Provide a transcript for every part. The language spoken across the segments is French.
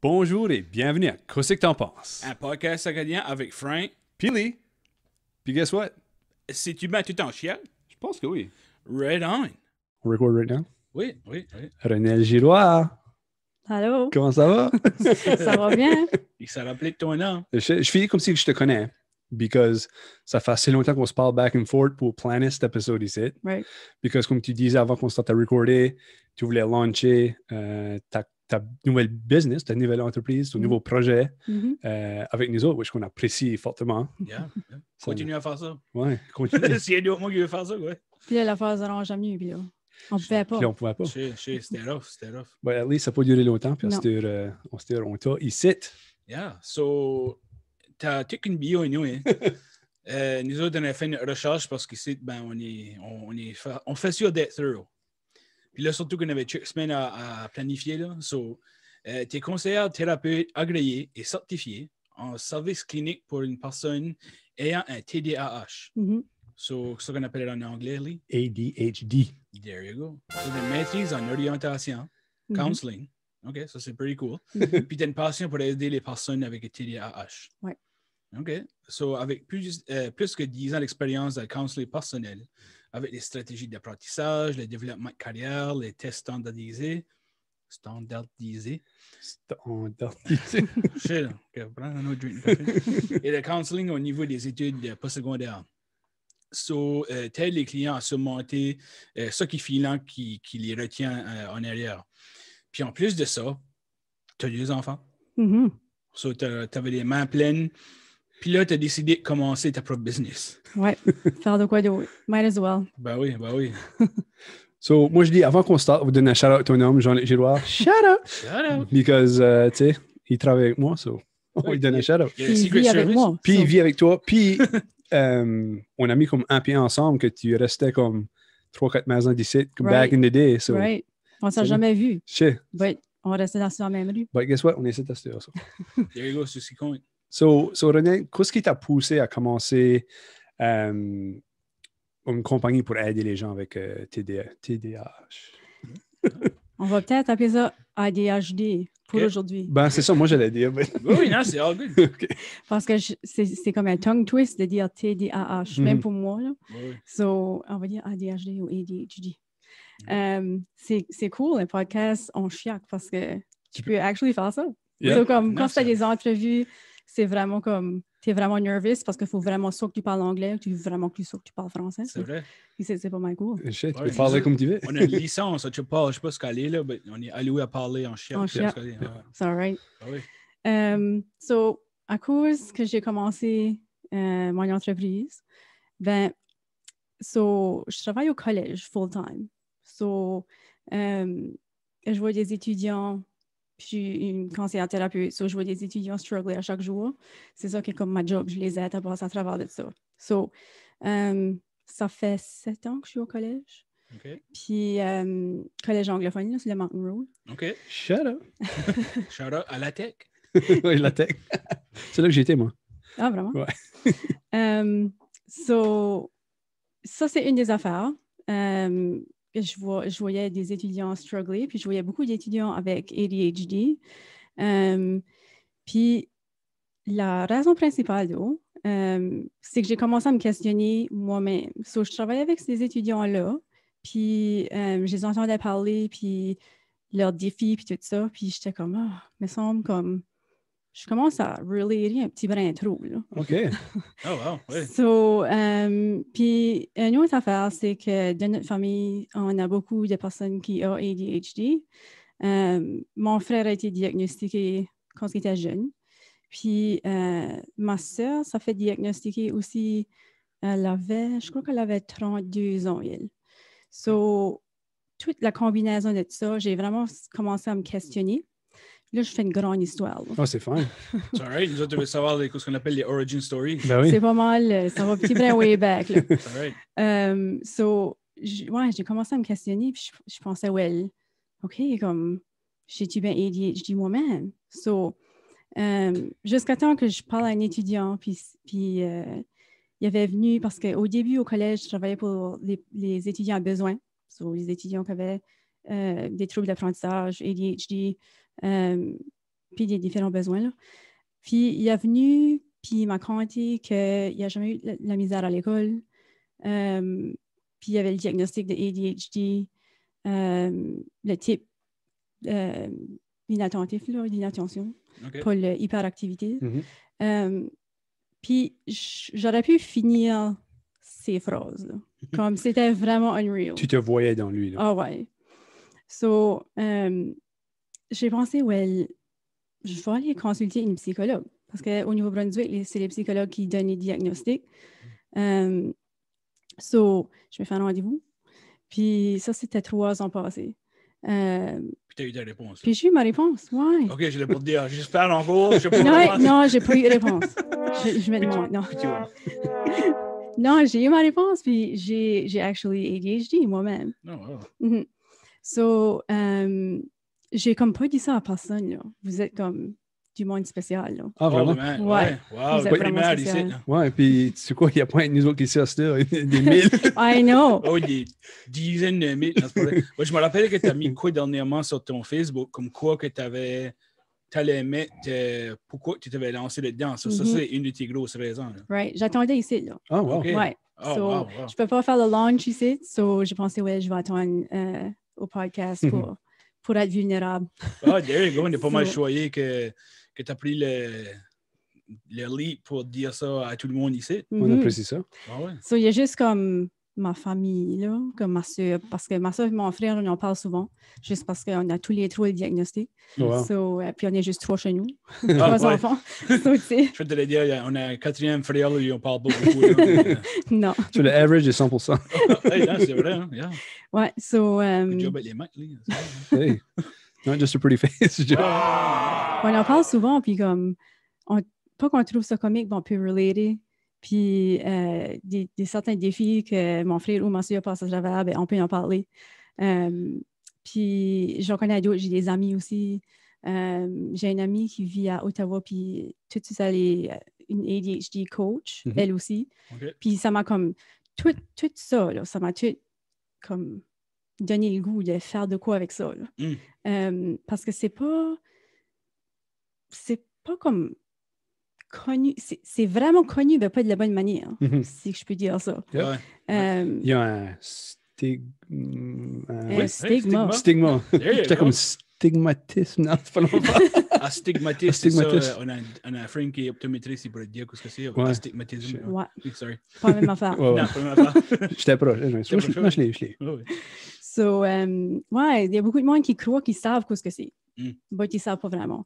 Bonjour et bienvenue à Qu'est-ce que t'en penses? Un podcast acadien avec Frank. Pili. Puis guess what? Si-tu mets tout en chien? Je pense que oui. Right on. On record right now. Oui. René Giroir. Allô? Comment ça va? Ça va bien? Il s'est rappelé de ton nom. je fais comme si je te connais. Because ça fait assez longtemps qu'on se parle back and forth pour planer cet épisode ici. Right. Because comme tu disais avant qu'on starte à recorder, tu voulais lancer ta nouvelle business, ta nouvelle entreprise, ton nouveau projet avec nous autres, which qu'on apprécie fortement. Yeah. Continue à faire ça. Ouais, continue. S'il y a d'autres moi qui veut faire ça, ouais. Puis là, l'affaire s'arrange jamais mieux. Puis là, on pouvait pas. Puis là, on pouvait pas. C'était rough. But at least, ça n'a pas duré longtemps. Puis on t'a ici. Yeah. So, t'as toute une bio, nous, hein? Nous autres, on a fait une recherche parce qu'ici, ben, on fait sur d'être thorough. Puis là, surtout qu'on avait 3 semaines à planifier, là. So, t'es conseillère thérapeute agréée et certifiée en service clinique pour une personne ayant un TDAH. So, ce qu'on appelle en anglais, Lee. ADHD. There you go. So, t'as une maîtrise en orientation, counseling. OK, ça c'est pretty cool. Puis t'as une passion pour aider les personnes avec le TDAH. Ouais. OK. So, avec plus que 10 ans d'expérience dans le counseling personnel, avec les stratégies d'apprentissage, le développement de carrière, les tests standardisés. Je sais, là. OK, prends un autre drink de café. Et le counseling au niveau des études postsecondaires. So, t'aides les clients à surmonter ce qui filant qui les retient en arrière. Puis en plus de ça, tu as 2 enfants. So, tu avais les mains pleines. Puis là, tu as décidé de commencer ta propre business. Ouais, faire de quoi d'autre. Might as well. Ben oui. So, moi, je dis, avant qu'on starte, vous donnez un shout-out à ton homme, Jean-Luc Giroir. Shout-out! Shout-out! Because, tu sais, il travaille avec moi, so on lui donne un shout-out. Puis il vit avec moi. Puis il vit avec toi. Puis, on a mis comme un pied ensemble que tu restais comme 3-4 maisons d'ici, comme back in the day. So, right. On ne s'est jamais vu. Je sais. But on restait dans la même rue. But guess what? On essaie de tester ça. There you go, c'est ce qui compte. So, René, qu'est-ce qui t'a poussé à commencer une compagnie pour aider les gens avec TDAH? On va peut-être appeler ça ADHD pour aujourd'hui. Ben, c'est ça, moi, j'allais dire. Mais... Oui, non, c'est all good. Okay. Parce que c'est comme un tongue twist de dire TDAH, même pour moi. Là. Oui. So, on va dire ADHD ou ADHD. C'est cool, un podcast en chiac, parce que tu peux actually faire ça. Yeah. So, comme, quand tu as des entrevues, c'est vraiment comme, tu es vraiment nerveux parce qu'il faut vraiment soit que tu parles anglais ou tu veux vraiment plus soit que tu parles français. C'est vrai. C'est pas mal cool. Tu peux parler comme tu veux. On a une licence, tu parles, je ne sais pas ce qu'elle est là, mais on est alloué à parler en chien. En chien. C'est all right. Ah oui. So, à cause que j'ai commencé mon entreprise, je travaille au collège full-time. So, je vois des étudiants, puis je suis une conseillère thérapeute, so je vois des étudiants struggler à chaque jour. C'est ça qui est comme ma job, je les aide à passer à travers de ça. So, ça fait 7 ans que je suis au collège. OK. Puis, collège anglophone, c'est le Mountain Road. OK. Shut up. Shout out à la tech. Oui, la tech. C'est là que j'étais, moi. Ah, vraiment? Ouais. So, ça, c'est une des affaires. Je voyais des étudiants struggler, puis je voyais beaucoup d'étudiants avec ADHD. Puis, la raison principale, c'est que j'ai commencé à me questionner moi-même. So, je travaillais avec ces étudiants-là, puis je les entendais parler, puis leurs défis, puis tout ça, puis j'étais comme, me semble comme, je commence à relayer un petit brin trop, là. OK. Oh, wow, oui. So, puis une autre affaire, c'est que dans notre famille, on a beaucoup de personnes qui ont ADHD. Mon frère a été diagnostiqué quand il était jeune. Puis ma sœur, ça fait diagnostiquer aussi, je crois qu'elle avait 32 ans, elle. So, toute la combinaison de tout ça, j'ai vraiment commencé à me questionner. Là, je fais une grande histoire. Oh, c'est fun. C'est all right. Nous autres, on veut savoir ce qu'on appelle les origin stories. Ben oui. C'est pas mal, ça va petit brin way back. Là. C'est all right. So, j'ai commencé à me questionner, puis je pensais, OK, comme, j'ai-tu bien ADHD moi-même? So, jusqu'à temps que je parle à un étudiant, puis il avait venu, parce qu'au début, au collège, je travaillais pour les étudiants à besoin, so, les étudiants qui avaient des troubles d'apprentissage, ADHD. puis des différents besoins. Là. Puis il est venu, puis il m'a conté qu'il n'a jamais eu de la misère à l'école. Puis il y avait le diagnostic de ADHD, le type inattentif, l'inattention, pas l'hyperactivité. Puis j'aurais pu finir ces phrases, là, comme c'était vraiment unreal. Tu te voyais dans lui. Là. Ah ouais. So, j'ai pensé, je vais aller consulter une psychologue. Parce qu'au Nouveau-Brunswick, c'est les psychologues qui donnent les diagnostics. So, je vais faire un rendez-vous. Puis ça, c'était 3 ans passés. Puis tu as eu ta réponse. Puis j'ai eu ma réponse, ouais. OK, je l'ai pour te dire. J'espère encore. Non, j'ai pas eu de réponse. Je me demande, non. Non, j'ai eu ma réponse, puis j'ai actually ADHD moi-même. So, j'ai comme pas dit ça à personne, là. Vous êtes comme du monde spécial, là. Ah, vraiment? Ouais. Wow, vous êtes vraiment spécial. Ouais, puis tu sais quoi, il n'y a pas nous autres qui savent ça, des mille. I know. Oh, des dizaines de mille. Ouais, je me rappelle que tu as mis quoi dernièrement sur ton Facebook, comme quoi que tu allais mettre, pourquoi tu t'avais lancé là-dedans. Ça, c'est une de tes grosses raisons. Là. Right. J'attendais ici, là. Ah, wow. Okay. Ouais. Oh, So, wow. je peux pas faire le launch ici, so j'ai pensé, je vais attendre au podcast pour être vulnérable. Ah, there you go. On n'est pas mal choyé que tu as pris le leap pour dire ça à tout le monde ici. On apprécie ça. Ah ouais. So, il y a juste comme ma famille, là, comme ma soeur, parce que ma soeur et mon frère, on en parle souvent, juste parce qu'on a tous les 3 le diagnostic. Wow. So, puis on est juste 3 chez nous, 3 enfants. So, je vais te le dire, on a un 4e frère, là, on parle pas beaucoup. Là, non. Sur le average est 100%. Hey, c'est vrai, hein? Yeah. Ouais, so... Good job avec les mains, là. Hey, not just a pretty face. On en parle souvent, puis comme, pas qu'on trouve ça comique, mais on peut relater. Puis des certains défis que mon frère ou ma soeur passent à travers, ben, on peut en parler. Puis j'en connais d'autres, j'ai des amis aussi. J'ai une amie qui vit à Ottawa, puis tout ça, elle est une ADHD coach, elle aussi. Okay. Puis ça m'a comme, tout ça, là, ça m'a tout comme donné le goût de faire de quoi avec ça. Là. Parce que c'est pas comme connu, c'est vraiment connu, mais pas de la bonne manière, si je peux dire ça. Yep. Il y a un stigma. Stigma. C'était comme stigmatisme. Non, c'est pas longtemps. Astigmatisme, c'est ça. On a un friend qui est optométriste, il pourrait te dire ce que c'est. Astigmatisme. Ouais. Sorry. Pas la même affaire. Ouais. Non, pas la même affaire. J'étais proche. Je l'ai. So, ouais, il y a beaucoup de monde qui croient qu'ils savent ce que c'est. Mais ils ne savent pas vraiment.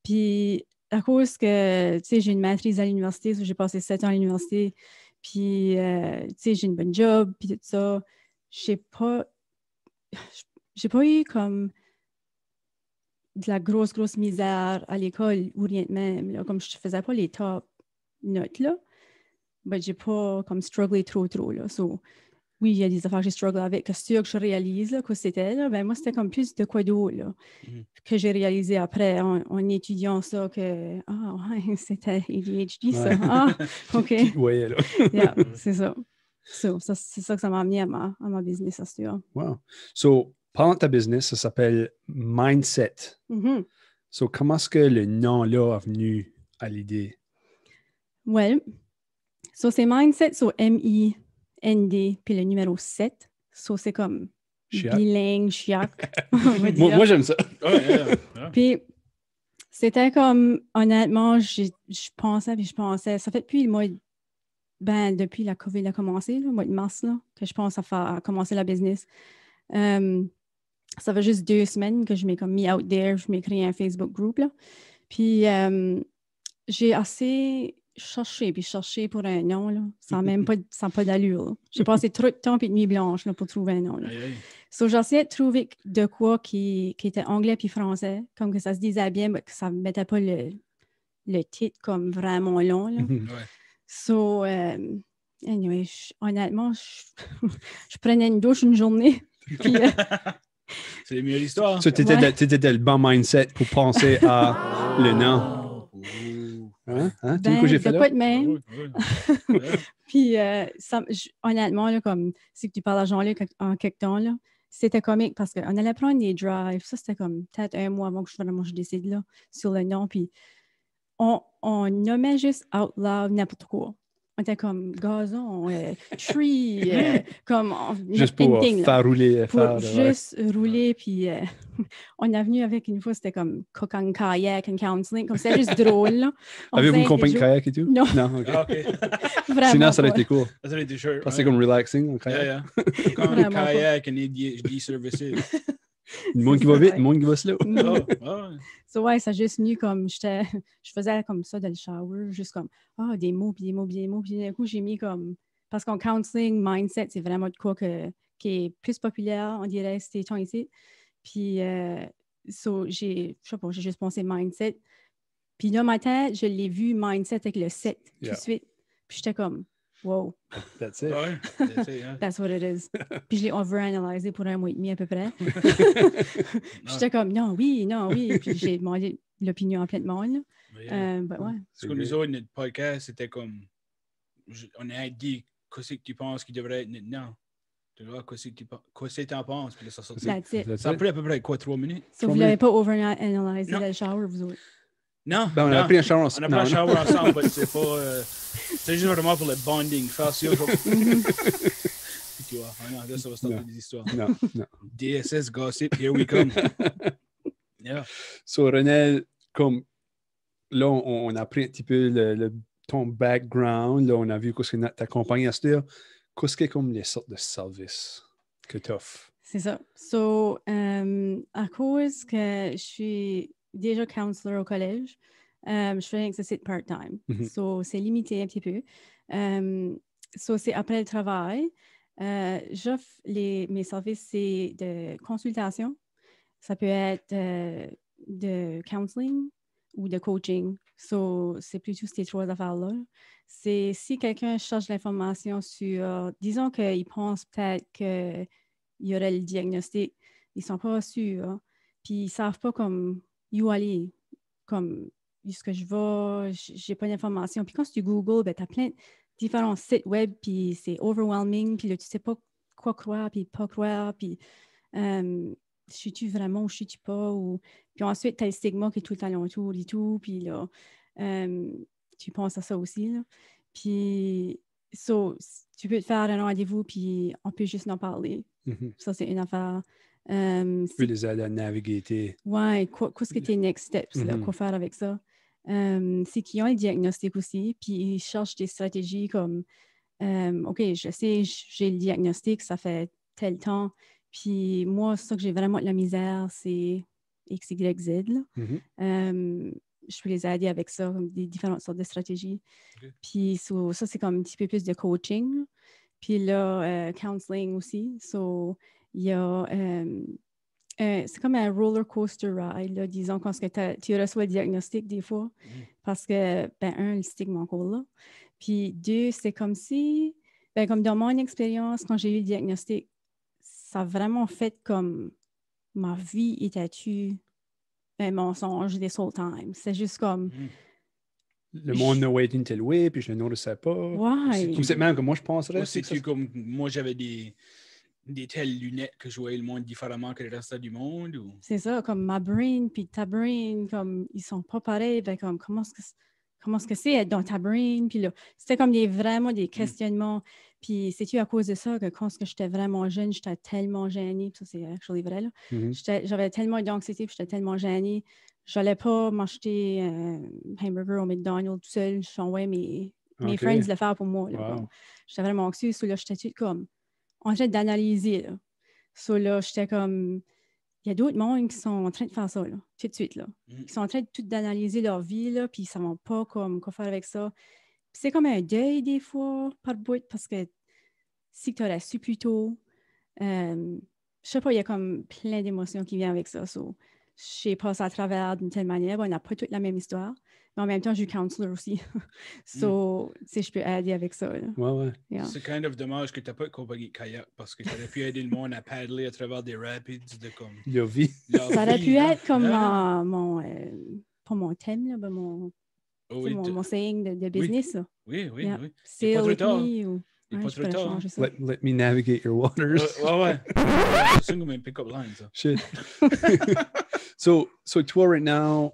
Puis, à cause que, tu sais, j'ai une maîtrise à l'université, j'ai passé 7 ans à l'université, puis, tu sais, j'ai une bonne job, puis tout ça, j'ai pas eu comme de la grosse misère à l'école ou rien de même, là, comme je faisais pas les top notes, là, mais j'ai pas comme strugglé trop, là. So, oui, il y a des affaires que j'ai strugglé avec, que sûr que je réalise, là, que c'était, là, ben moi, c'était comme plus de quoi d'autre, là, que j'ai réalisé après, en étudiant ça, que, ouais, c'était ADHD, ça. Ah, OK. Ouais, là. Yeah, c'est ça. So, c'est ça que ça m'a amené à ma business, ça, c'est sûr. Wow. So, parlant de ta business, ça s'appelle Mindset. So, comment est-ce que le nom-là est venu à l'idée? Well, so c'est Mindset, so M-I-N-D, puis le numéro 7. So, c'est comme bilingue, chiac. Moi, j'aime ça. Puis, c'était comme, honnêtement, je pensais, ça fait depuis le mois, depuis la COVID a commencé, le mois de mars, là, que je pense à commencer la business. Ça fait juste 2 semaines que je m'ai comme mis out there, je m'ai créé un Facebook group, là. Puis, j'ai assez cherché pour un nom, là. Ça n'a pas d'allure, là. J'ai passé trop de temps et de nuit blanche, là, pour trouver un nom, là. So, j'essayais de trouver de quoi qui était anglais puis français, comme que ça se disait bien, mais que ça ne mettait pas le titre comme vraiment long, là. So, anyway, honnêtement, je prenais une douche une journée, puis... C'est la meilleure histoire. So, t'étais dans le bon mindset pour penser à le nom. Hein? Tu vois que j'ai fait là? De même. Puis, honnêtement, là, comme si tu parles à Jean-Luc en quelque temps, là, c'était comique parce qu'on allait prendre des drives. Ça, c'était comme peut-être un mois avant que je décide là, sur le nom. Puis on nommait juste out loud n'importe quoi. On était comme gazon, tree, comme juste pour faire rouler. Juste rouler, puis on est venu avec une fois, c'était comme cook en kayak and counseling, comme c'était juste drôle. Là. Avez-vous une compagnie de kayak et tout? Non. Non, OK. Ah, OK. Sinon, ça aurait été cool. Ça aurait été cher. Parce que c'est comme relaxing en kayak. Yeah. Cook en kayak and ADHD services. Le monde qui va vite, le monde qui va slow. So, ouais, ça a juste venu comme, je faisais comme ça dans le shower, juste comme, des mots, puis d'un coup, j'ai mis comme, parce qu'en counseling, mindset, c'est vraiment de quoi qui est plus populaire, on dirait, c'était temps ici. Puis, j'ai juste pensé mindset. Puis dans ma tête, je l'ai vu mindset avec le 7 tout de suite. Puis j'étais comme, wow. That's it. That's what it is. Puis je l'ai overanalysé pour 1 mois et demi à peu près. J'étais comme, non, oui. Puis j'ai demandé l'opinion à plein de monde. Ouais. Ce que nous autres, notre podcast, c'était comme, on a dit, qu'est-ce que tu penses qu'il devrait être maintenant? Tu vois, qu'est-ce que tu en penses? Puis là, ça sortit. Ça a pris à peu près 3 minutes? So vous ne l'avez pas overanalysé dans le shower, vous autres? Non. Ben, on a pris un shower ensemble. On a pris un shower ensemble, mais c'est pas... c'est juste vraiment pour le bonding. Faire ça. Tu vois, là, ça va starter des histoires. Non. DSS gossip, here we come. Yeah. So, René, comme là, on a pris un petit peu ton background. Là, on a vu qu'est-ce que ta compagnie a fait. Qu'est-ce que comme les sortes de services que tu offres? C'est ça. So, à cause que je suis déjà counselor au collège, je fais que c'est part-time. So, c'est limité un petit peu. So, c'est après le travail. J'offre mes services, c'est de consultation. Ça peut être de counseling ou de coaching. So, c'est plutôt ces 3 affaires-là. C'est si quelqu'un cherche l'information sur, disons qu'il pense peut-être qu'il y aurait le diagnostic, ils ne sont pas sûrs, puis ils ne savent pas comme où aller, comme est-ce que je vais, j'ai pas d'informations. Puis quand tu Google, ben, tu as plein de différents sites web, puis c'est overwhelming, puis là, tu ne sais pas quoi croire, puis pas croire, puis suis-tu vraiment ou suis-tu pas, puis ensuite, tu as le stigma qui est tout le temps autour et tout, puis là, tu penses à ça aussi, là. Puis, tu peux te faire un rendez-vous, puis on peut juste en parler. Ça, c'est une affaire. Tu peux les aider à naviguer. Ouais, qu'est-ce que tes next steps, là, quoi faire avec ça? C'est qu'ils ont le diagnostic aussi, puis ils cherchent des stratégies comme, OK, je sais, j'ai le diagnostic, ça fait tel temps, puis moi, ça que j'ai vraiment de la misère, c'est X, Y, Z, là. Je peux les aider avec ça, comme des différentes sortes de stratégies. Okay. Puis ça, c'est comme un petit peu plus de coaching. Puis là, counseling aussi. So, il y a... c'est comme un roller coaster ride, là, disons, quand tu reçois le diagnostic des fois, parce que, le stigme encore là. Puis 2, c'est comme si, comme dans mon expérience, quand j'ai eu le diagnostic, ça a vraiment fait comme ma vie était-tu un mensonge this whole time. C'est juste comme... Le monde ne voyait une telle way, puis je ne nourrissais pas. Ouais. C'est même que moi, je penserais. Comme moi, j'avais des telles lunettes que je voyais le monde différemment que le reste du monde? Ou... C'est ça, comme ma brain puis ta brain, comme ils sont pas pareils, comme comment est-ce que c'est être dans ta brain? Puis là, c'était comme vraiment des questionnements. Puis c'est-tu à cause de ça que quand j'étais vraiment jeune, j'étais tellement gênée, puis ça c'est actually vrai, là. J'avais tellement d'anxiété, puis j'étais tellement gênée. J'allais pas m'acheter un hamburger au McDonald's tout seul. J'envoyais mes friends le faire pour moi. Là, wow. J'étais vraiment anxieuse. So, là, j'étais tout comme en train d'analyser. Là. So, là, j'étais comme... Il y a d'autres mondes qui sont en train de faire ça, là, tout de suite. Là. Ils sont en train d'analyser leur vie, là, puis ils ne savent pas comme, quoi faire avec ça. Puis c'est comme un deuil, des fois, par bout, parce que si tu aurais su plus tôt, je sais pas, il y a comme plein d'émotions qui viennent avec ça. So, j'ai passé à travers d'une telle manière. On n'a pas toute la même histoire. Mais en même temps, je suis counselor aussi. So, tu sais, je peux aider avec ça. Là. Ouais. Yeah. C'est kind of dommage que tu n'as pas de compagnie de kayak parce que tu aurais pu aider le monde à paddler à travers des rapids de comme... Leur vie. Ça aurait pu être comme pas mon thème, là, mon saying de business. Oui. Sail with me. Il n'est Ouais, pas je trop pourrais tard. changer ça. Let me navigate your waters. Ouais. C'est ça comme un pick-up line, ça. Shit. so toi, right now,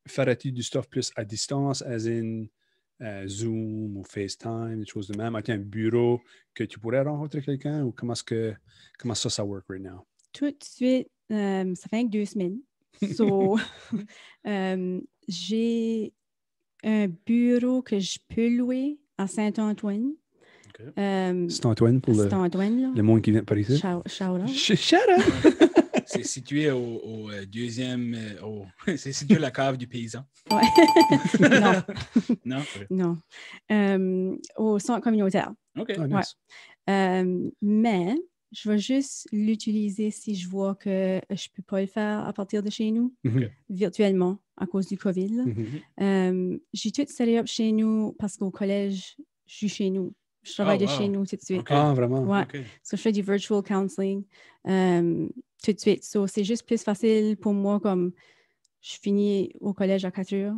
ferais-tu du stuff plus à distance, as in Zoom ou FaceTime, des choses de même? As-tu un bureau que tu pourrais rencontrer quelqu'un ou comment ça work right now? Tout de suite, ça fait que 2 semaines. So, j'ai un bureau que je peux louer à Saint-Antoine. OK. C'est Antoine pour Saint-Antoine, là. le monde qui vient de Paris. Shout out. Shut up! C'est situé au deuxième... c'est situé à la cave du paysan. Ouais. Non, Non? non. Au centre communautaire. OK. Oh, nice. Mais je vais juste l'utiliser si je vois que je ne peux pas le faire à partir de chez nous, virtuellement, à cause du COVID. Là. J'ai tout set up chez nous parce qu'au collège, je suis chez nous. Je travaille de chez nous tout de suite. Okay. Ah, vraiment? Ouais. OK. So, je fais du virtual counseling tout de suite. So, c'est juste plus facile pour moi, comme je finis au collège à 4 heures,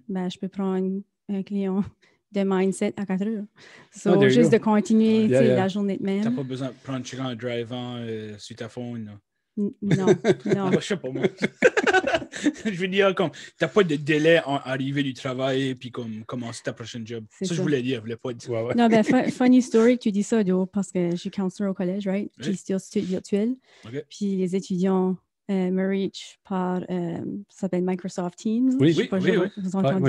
ben, je peux prendre un client de mindset à 4 heures. So, juste de continuer la journée de même. Tu n'as pas besoin de prendre chacun en drivant sur ta phone. Là. Non. Je sais pas, moi. Je veux dire, comme, tu n'as pas de délai en arrivée du travail puis comme commencer ta prochaine job. Ça, je voulais dire, je voulais pas dire. Ouais. Non, ben, funny story que tu dis ça, Do, parce que je suis counselor au collège, right? Puis c'est institut virtuel. Okay. Puis les étudiants me reach par, ça s'appelle Microsoft Teams. Oui, moi,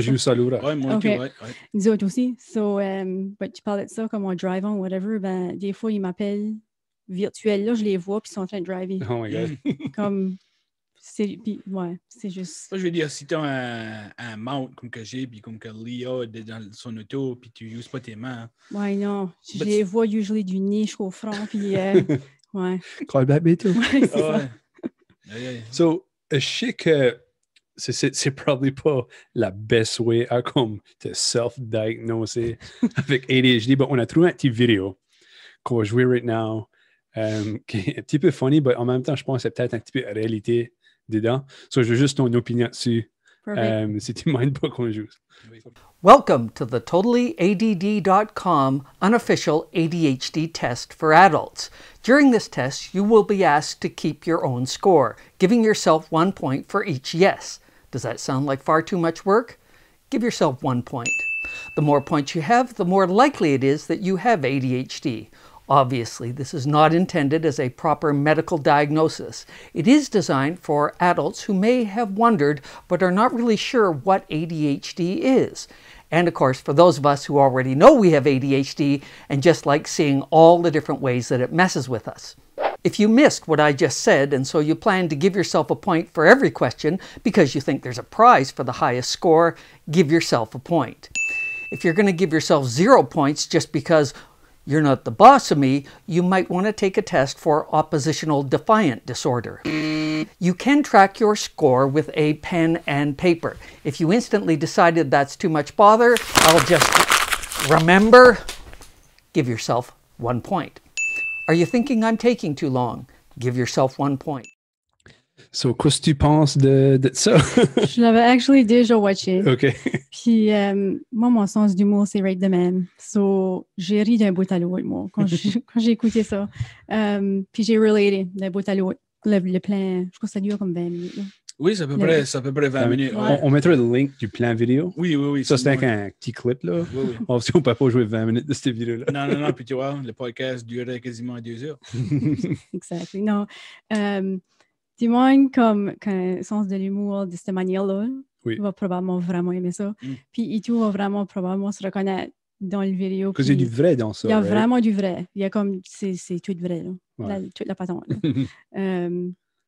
j'ai eu ça, Laura. Oui, moi, okay. ouais. Nous autres aussi. So, tu parlais de ça comme en drivant ou whatever, ben, des fois, ils m'appellent virtuels. Là, je les vois, puis ils sont en train de driver. Oh my God. Comme, c'est juste... Moi, je veux dire, si tu as un mount comme que j'ai, puis comme que Léa est dans son auto, puis tu n'uses pas tes mains. Ouais, non. Je les vois usually du nez jusqu'au front, puis ouais. Call back bientôt. Ouais, c'est ça. So, je sais que c'est probablement pas la best way à comme te self-diagnoser avec ADHD, mais on a trouvé une petite vidéo qu'on va jouer right now, qui est un petit peu funny, mais en même temps, je pense que c'est peut-être un petit peu la réalité dedans. So, je veux juste ton opinion dessus. Si tu ne mindes pas qu'on joue. Welcome to the TotallyADD.com unofficial ADHD test for adults. During this test, you will be asked to keep your own score, giving yourself 1 point for each yes. Does that sound like far too much work? Give yourself 1 point. The more points you have, the more likely it is that you have ADHD. Obviously, this is not intended as a proper medical diagnosis. It is designed for adults who may have wondered but are not really sure what ADHD is. And of course, for those of us who already know we have ADHD and just like seeing all the different ways that it messes with us. If you missed what I just said, and so you plan to give yourself a point for every question because you think there's a prize for the highest score, give yourself a point. If you're going to give yourself 0 points just because you're not the boss of me, you might want to take a test for oppositional defiant disorder. You can track your score with a pen and paper. If you instantly decided that's too much bother, I'll just remember, give yourself 1 point. Are you thinking I'm taking too long? Give yourself 1 point. So, qu'est-ce que tu penses de ça? Je l'avais actually déjà watché. OK. Puis, moi, mon sens d'humour, c'est right de même. So, j'ai ri d'un bout à l'autre, moi, quand j'ai écouté ça. Puis, j'ai relaté d'un bout à l'autre. Le plein, je crois que ça dure comme 20 minutes. Là. Oui, c'est à peu près 20 minutes. Ouais. On mettra le link du plan vidéo. Oui. Ça, c'est un petit clip, là. Oui. On ne peut pas jouer 20 minutes de cette vidéo-là. Non, puis tu vois, le podcast durait quasiment 2 heures. Exactement. Non. Du monde comme un sens de l'humour de cette manière-là, va probablement vraiment aimer ça. Puis Itu va vraiment probablement se reconnaître dans le vidéo. Parce qu'il y a du vrai dans ça. Il y a vraiment du vrai. Il y a comme, c'est tout vrai, là. Ouais. Toute la patente.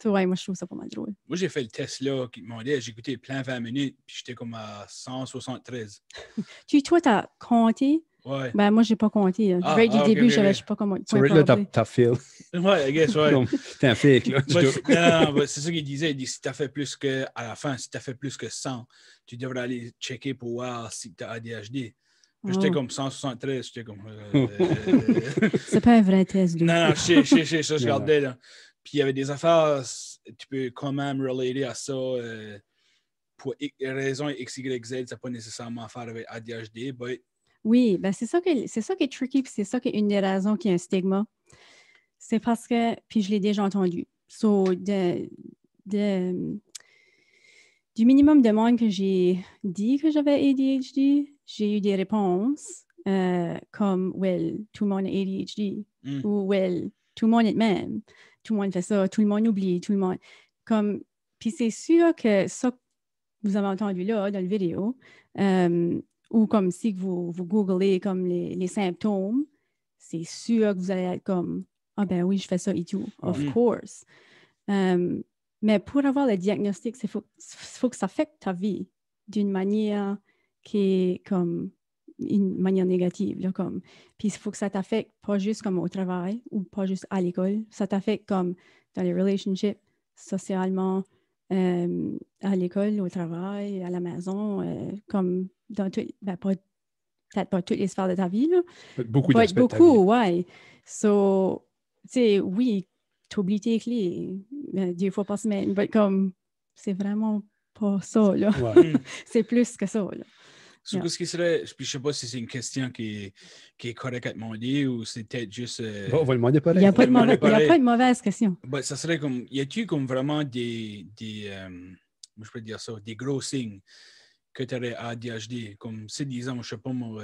Ouais, moi, je trouve ça pas mal drôle. Moi, j'ai fait le test là qui demandait, j'ai écouté plein 20 minutes, puis j'étais comme à 173. Toi, t'as compté? Ouais. Ben, moi, j'ai pas compté. Du début, je sais pas comment. So, là, t'as fait. Ouais, I guess, ouais. T'es un fake, là. Non, c'est ça qu'il disait. Il dit, si t'as fait plus que, à la fin, si t'as fait plus que 100, tu devrais aller checker pour voir si t'as ADHD. Puis j'étais comme 173, j'étais comme... C'est pas un vrai test. Non, je regardais, là. Puis il y avait des affaires, tu peux quand même relater à ça pour raison X, Y, Z, ça n'a pas nécessairement à faire avec ADHD, mais Oui, ben c'est ça qui est tricky, puis c'est ça qui est une des raisons qu'il y a un stigma. C'est parce que, puis je l'ai déjà entendu, du minimum de monde que j'ai dit que j'avais ADHD, j'ai eu des réponses comme, well, tout le monde a ADHD, ou well, tout le monde est de même, tout le monde fait ça, tout le monde oublie, tout le monde. Comme, puis c'est sûr que ça que vous avez entendu là, dans la vidéo, ou comme si vous googlez comme les symptômes, c'est sûr que vous allez être comme, ah ben oui, je fais ça et tout, of course. Mais pour avoir le diagnostic, il faut que ça affecte ta vie d'une manière qui est comme une manière négative. Là, comme. Puis il faut que ça t'affecte pas juste comme au travail ou pas juste à l'école. Ça t'affecte comme dans les relationships, socialement, à l'école, au travail, à la maison, comme dans tout, ben, peut-être pas toutes les sphères de ta vie. Là. Beaucoup d'aspects de ta vie. Beaucoup, ouais. So, tu sais, oui, t'oublies tes clés 2 fois par semaine, mais comme, c'est vraiment pas ça, là. Ouais. C'est plus que ça, là. Ce qui serait, puis je sais pas si c'est une question qui est correcte à demander ou c'est peut-être juste... On va le demander pareil. Il n'y a pas de mauvaise question. Ben, ça serait comme, y a-tu comme vraiment des je peux dire ça, des gros signes que tu aurais ADHD, comme si disons, je sais pas moi,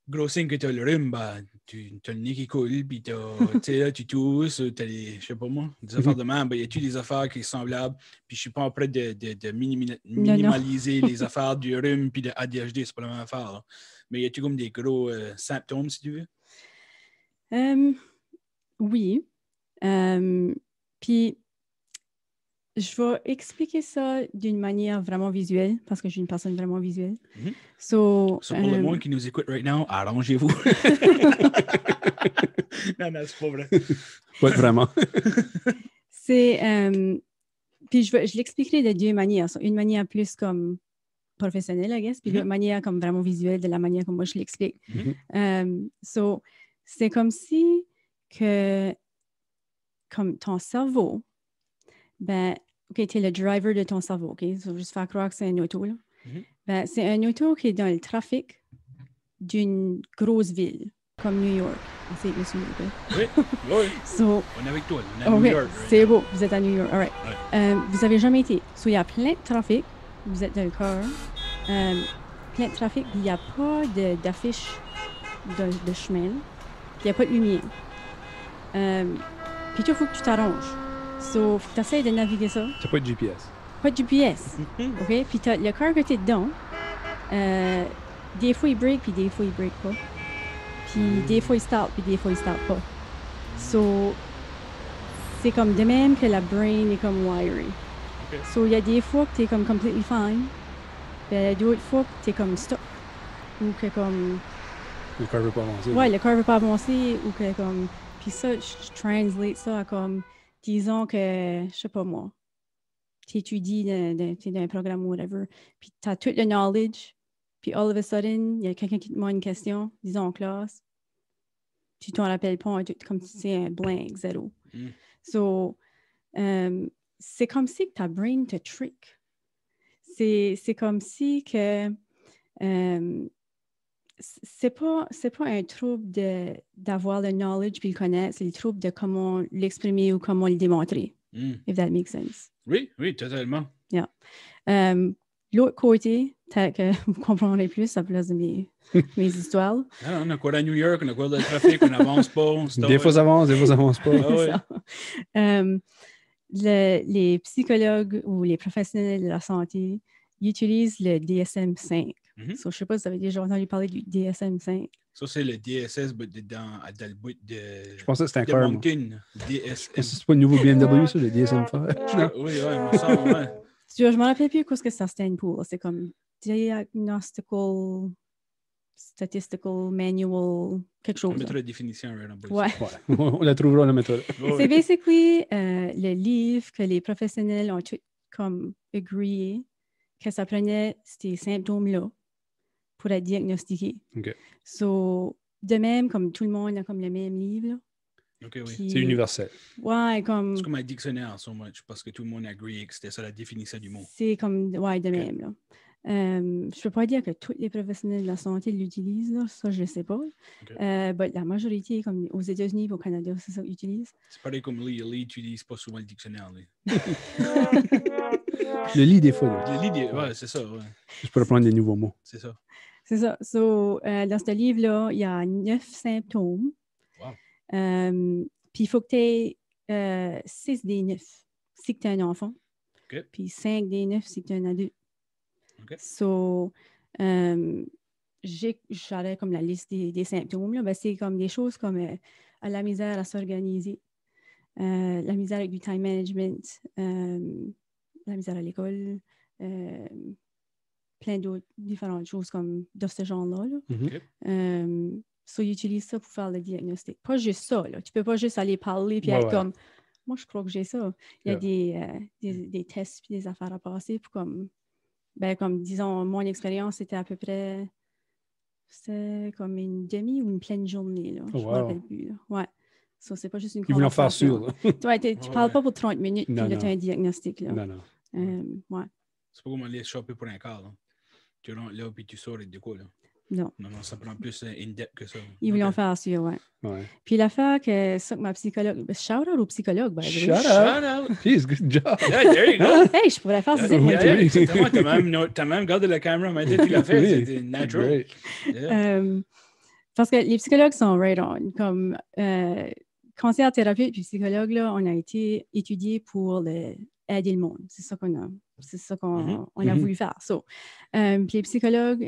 gros signe que tu as le rhume, ben, tu as le nez qui coule, puis tu tousses, tu as je sais pas moi, des affaires de même, ben, y a-tu des affaires qui sont semblables, puis je suis pas en train de minimaliser les affaires du rhume puis de ADHD, c'est pas la même affaire, là. Mais y a-tu comme des gros symptômes, si tu veux? Oui. Puis, je vais expliquer ça d'une manière vraiment visuelle, parce que je suis une personne vraiment visuelle. So, pour le monde qui nous écoute right now, arrangez-vous. Non, c'est pas vrai. Pas vraiment. Puis je l'expliquerai de 2 manières. Une manière plus comme professionnelle, I guess, puis l'autre manière comme vraiment visuelle, de la manière comme moi je l'explique. C'est comme si que comme ton cerveau, ben, OK, tu es le driver de ton cerveau, OK? Ça va juste faire croire que c'est un auto, là. Ben, c'est un auto qui est dans le trafic d'une grosse ville, comme New York. C'est New York, oui. On est avec toi, on est à New York. C'est beau, vous êtes à New York, all right. Vous n'avez jamais été. Il y a plein de trafic, vous êtes dans le car, plein de trafic, il n'y a pas d'affiche de chemin, puis il n'y a pas de lumière. Puis il faut que tu t'arranges. Faut que tu essaies de naviguer ça. Tu n'as pas de GPS. Pas de GPS. OK? Puis le car que tu es dedans, des fois il break, puis des fois il break pas. Puis des fois il start, puis des fois il start pas. C'est comme de même que la brain est comme wiry. Okay. Il y a des fois que tu es comme completely fine, puis d'autres fois que tu es comme stuck. Ou que comme... Le car veut pas avancer. Ouais, le car veut pas avancer, ou que comme... Puis ça, je translate ça à comme... Disons que, je sais pas moi, tu étudies dans un programme ou whatever, puis tu as tout le knowledge, puis all of a sudden, il y a quelqu'un qui te demande une question, disons en classe, tu t'en rappelles pas, comme si c'est un blank, 0. C'est comme si ta brain te trick. C'est comme si que c'est pas un trouble d'avoir le knowledge puis le connaître, c'est le trouble de comment l'exprimer ou comment le démontrer. If that makes sense. Oui, totalement. Yeah. L'autre côté, peut-être que vous comprendrez plus à place de mes histoires. On a quoi à New York, on a quoi dans le trafic, on n'avance pas. Des fois ça avance, des fois ça avance pas. Les psychologues ou les professionnels de la santé, ils utilisent le DSM-5. Je ne sais pas si vous avez déjà entendu parler du DSM-5. Ça, c'est le DSS, mais dans le bout de... Je pensais que c'était un car. Moncton, DSM. C'est pas le nouveau BMW, ça, le DSM-5? Oui, il me semble, ouais. Je ne me rappelle plus ce que ça stand pour. C'est comme Diagnostical, Statistical, Manual, quelque chose. On mettra la définition. Ouais. On la trouvera, la méthode. C'est basically le livre que les professionnels ont tout comme agreé que ça prenait ces symptômes-là pour être diagnostiqué. Okay. De même, comme tout le monde a comme le même livre. Là. Okay, oui. C'est universel. Ouais, comme... C'est comme un dictionnaire, so much, parce que tout le monde agree que c'était ça la définition du mot. C'est comme, ouais, de même. Je peux pas dire que tous les professionnels de la santé l'utilisent, là, ça, je ne sais pas. La majorité, comme aux États-Unis et au Canada, c'est ça qu'ils utilisent. C'est pareil comme Lee. Lee n'utilise pas souvent le dictionnaire. Lui. Je le lis des fois. Là. Le Lee, ouais, c'est ça. Ouais. Juste pour apprendre des nouveaux mots. C'est ça. C'est ça. So, dans ce livre-là, il y a 9 symptômes. Wow. Puis il faut que tu aies 6 des 9 si tu es un enfant. Okay. Puis 5 des 9 si tu es un adulte. Okay. So, j'aurais comme la liste des symptômes. Là. Ben, c'est comme des choses comme la misère à s'organiser, la misère avec du time management, la misère à l'école, plein d'autres différentes choses comme de ce genre-là. Là. Okay. So, ils utilisent ça pour faire le diagnostic. Pas juste ça. Là. Tu peux pas juste aller parler et être comme moi, je crois que j'ai ça. Il y a des tests et des affaires à passer pour comme disons, mon expérience, c'était à peu près comme une demi ou une pleine journée. Là. Je ne me rappelle plus. Là. Ouais. So, c'est pas juste une Ils voulaient en faire sûr. Tu ne parles pas pour 30 minutes puis là, tu as un diagnostic. Là. Non. Ouais. C'est pas comme aller choper pour un quart. Là. Tu rentres là puis tu sors et du coup. Là. Non, ça prend plus in-depth que ça. Ils voulaient en faire sûr, ouais. Puis l'affaire que ça que ma psychologue... Shout-out au psychologue, by the way. Shout out! Jeez, good job! Yeah, there you go! Hey, je pourrais faire ça. T'as même gardé la caméra, mais tu l'as fait, c'était natural. Parce que les psychologues sont right on. Comme conseillère thérapeute puis psychologue, là, on a été étudiés pour aider le monde. C'est ça qu'on a voulu faire. So, puis les psychologues...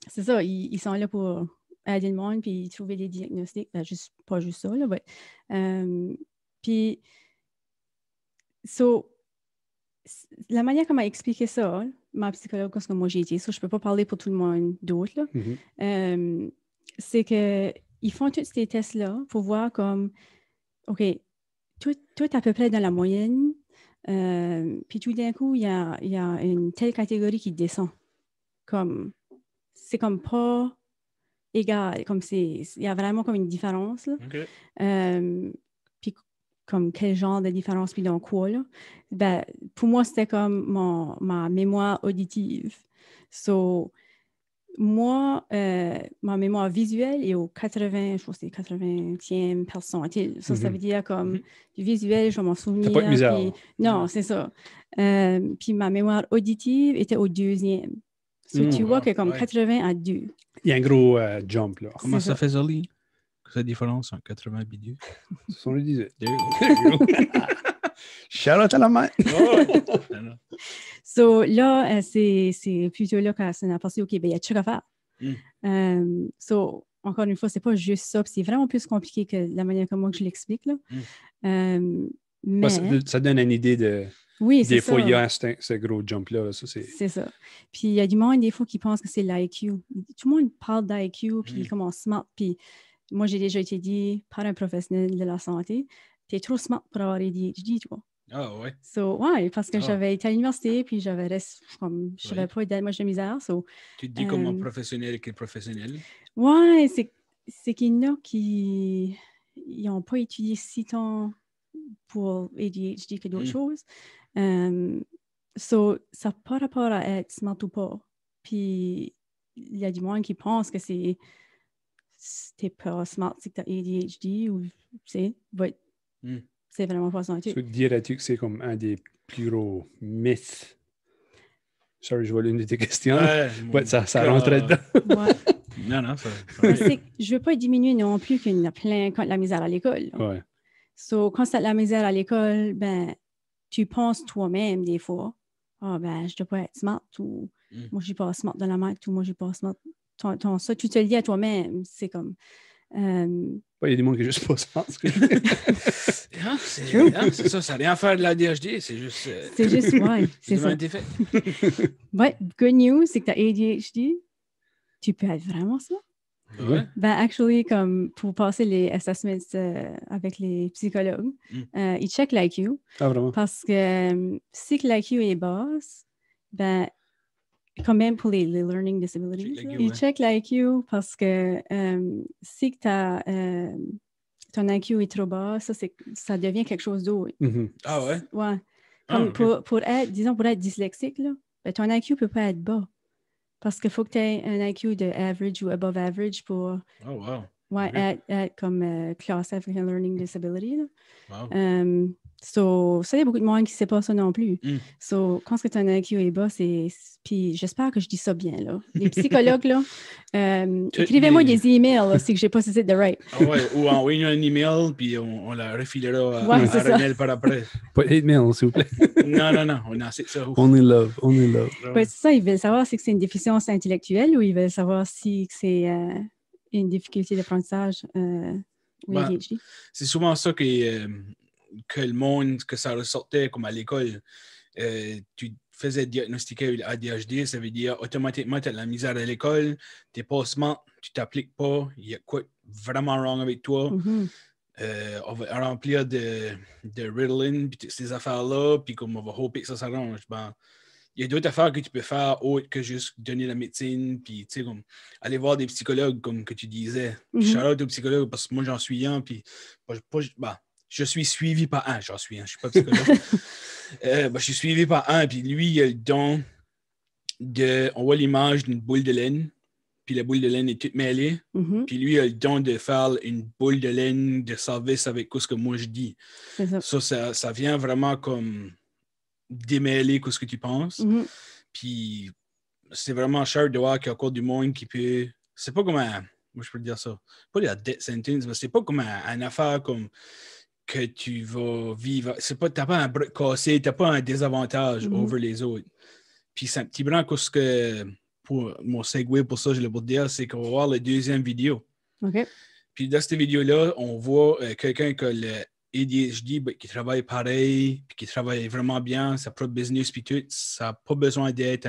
c'est ça, ils sont là pour aider le monde puis trouver des diagnostics. Ben, pas juste ça, là. Puis, la manière qu'on m'a expliqué ça, ma psychologue, parce que moi j'ai été ça, je ne peux pas parler pour tout le monde d'autre, là. C'est qu'ils font tous ces tests-là pour voir comme, OK, tout à peu près dans la moyenne, puis tout d'un coup, il y a une telle catégorie qui descend. C'est comme pas égal, comme il y a vraiment comme une différence. Là. Okay. Puis comme quel genre de différence, puis dans quoi, là? Ben, pour moi, c'était comme ma mémoire auditive. So, moi, ma mémoire visuelle est au 80, je pense que c'est 80e percentile. Ça veut dire comme du visuel, je vais m'en souvenir. T'as pas de misère. Puis, non, c'est ça. Puis ma mémoire auditive était au 2e. So, tu vois que comme 80 à 2. Il y a un gros jump, là. Comment ça fait, Zoli? Quelle est la différence entre 80 et 2? Ce sont les 18. There you go. Shout out à la main! So, là, c'est plutôt là que ça n'a passé, OK, ben il y a tout à faire. So, encore une fois, c'est pas juste ça, c'est vraiment plus compliqué que la manière comme moi que je l'explique, là. Mais... ça donne une idée de... Oui, c'est des ça. fois, il y a ce gros jump-là. C'est ça. Puis, il y a du monde, des fois, qui pense que c'est l'IQ. Tout le monde parle d'IQ, puis comment smart. Puis, moi, j'ai déjà été dit par un professionnel de la santé, t'es trop smart pour avoir ADHD, toi. Ah, ouais. So, ouais, parce que j'avais été à l'université, puis je n'avais pas d'aide, moi, de misère. So, tu te dis comme un professionnel qui est professionnel? Ouais, c'est qu'il y en a qui n'ont pas étudié si tant pour ADHD que d'autres choses. So, ça n'a pas rapport à être smart ou pas. Puis, il y a du monde qui pense que t'es pas smart, c'est que t'as ADHD ou, tu sais, c'est vraiment pas ça. Dirais-tu que c'est comme un des plus gros mythes? Sorry, je vois l'une de tes questions. Ça rentrait dedans. Ouais. Non, je veux pas diminuer non plus qu'il y en a plein quand la misère à l'école. Ouais. So, quand tu as la misère à l'école, ben, tu penses toi-même des fois, ben, je dois pas être smart ou moi, je suis pas smart dans la maths ou moi, je suis pas smart. Ça, tu te le dis à toi-même. C'est comme... Il y a des gens qui sont juste pas smart. C'est ça, ça n'a rien à faire de la DHD, c'est juste... c'est juste, ouais, c'est ça. Ouais, good news, c'est que tu as ADHD. Tu peux être vraiment smart. Ouais. Ben, actually, comme pour passer les assessments avec les psychologues, ils checkent l'IQ. Ah, vraiment? Parce que si l'IQ est basse, ben, quand même pour les learning disabilities, ils checkent l'IQ parce que si ton IQ est trop bas, ça devient quelque chose d'autre. Ah ouais? Ouais. Comme pour être dyslexique, là, ben, ton IQ ne peut pas être bas. Parce qu'il faut que tu aies un IQ de average ou above average pour Oh, wow. ouais, Ok. être comme class African Learning Disability. Là. Wow. So, ça, il y a beaucoup de monde qui ne sait pas ça non plus. Mm. So, quand ton IQ est bas, puis j'espère que je dis ça bien, là. Les psychologues, là, écrivez-moi des emails là, si je n'ai pas cité de right. Ah ouais, ou envoyez-nous un email, puis on la refilera à Ouais, c'est ça. Renel par après. Pas hate mail, s'il vous plaît. Non, on a assez de ça. Ouf. Only love, only love. Ben, c'est ça, ils veulent savoir si c'est une déficience intellectuelle ou ils veulent savoir si c'est une difficulté d'apprentissage ou Ben, ADHD. c'est souvent ça que le monde, que ça ressortait comme à l'école. Tu faisais diagnostiquer ADHD, ça veut dire automatiquement tu as de la misère à l'école, tu n'es pas smart, tu ne t'appliques pas, il y a quoi vraiment wrong avec toi. Mhm. On va remplir de Ritalin, puis ces affaires-là, puis comme on va hoper que ça s'arrange. Ben, il y a d'autres affaires que tu peux faire autres que juste donner la médecine, puis tu sais, comme aller voir des psychologues, comme que tu disais. Mhm. Shout-out aux psychologues, parce que moi, j'en suis un, puis je suis suivi par un. J'en suis un, je suis pas psychologue. Je suis suivi par un, puis lui, il a le don on voit l'image d'une boule de laine, puis la boule de laine est toute mêlée, Mhm. puis lui, il a le don de faire une boule de laine de service avec ce que moi je dis. C'est ça. Ça vient vraiment comme démêler ce que tu penses. Mhm. Puis c'est vraiment cher de voir qu'il y a encore du monde qui peut. C'est pas comme moi, je peux te dire ça. Pas la death sentence, mais c'est pas comme une affaire comme que tu vas vivre. T'as pas un bras cassé, t'as pas un désavantage Mhm. over les autres. Puis c'est un petit blanc parce que pour mon segue pour ça, je l'ai pour te dire, c'est qu'on va voir la deuxième vidéo. OK. Puis dans cette vidéo-là, on voit quelqu'un qui a le ADHD, qui travaille pareil, puis qui travaille vraiment bien, sa propre business, puis tout. Ça n'a pas besoin d'être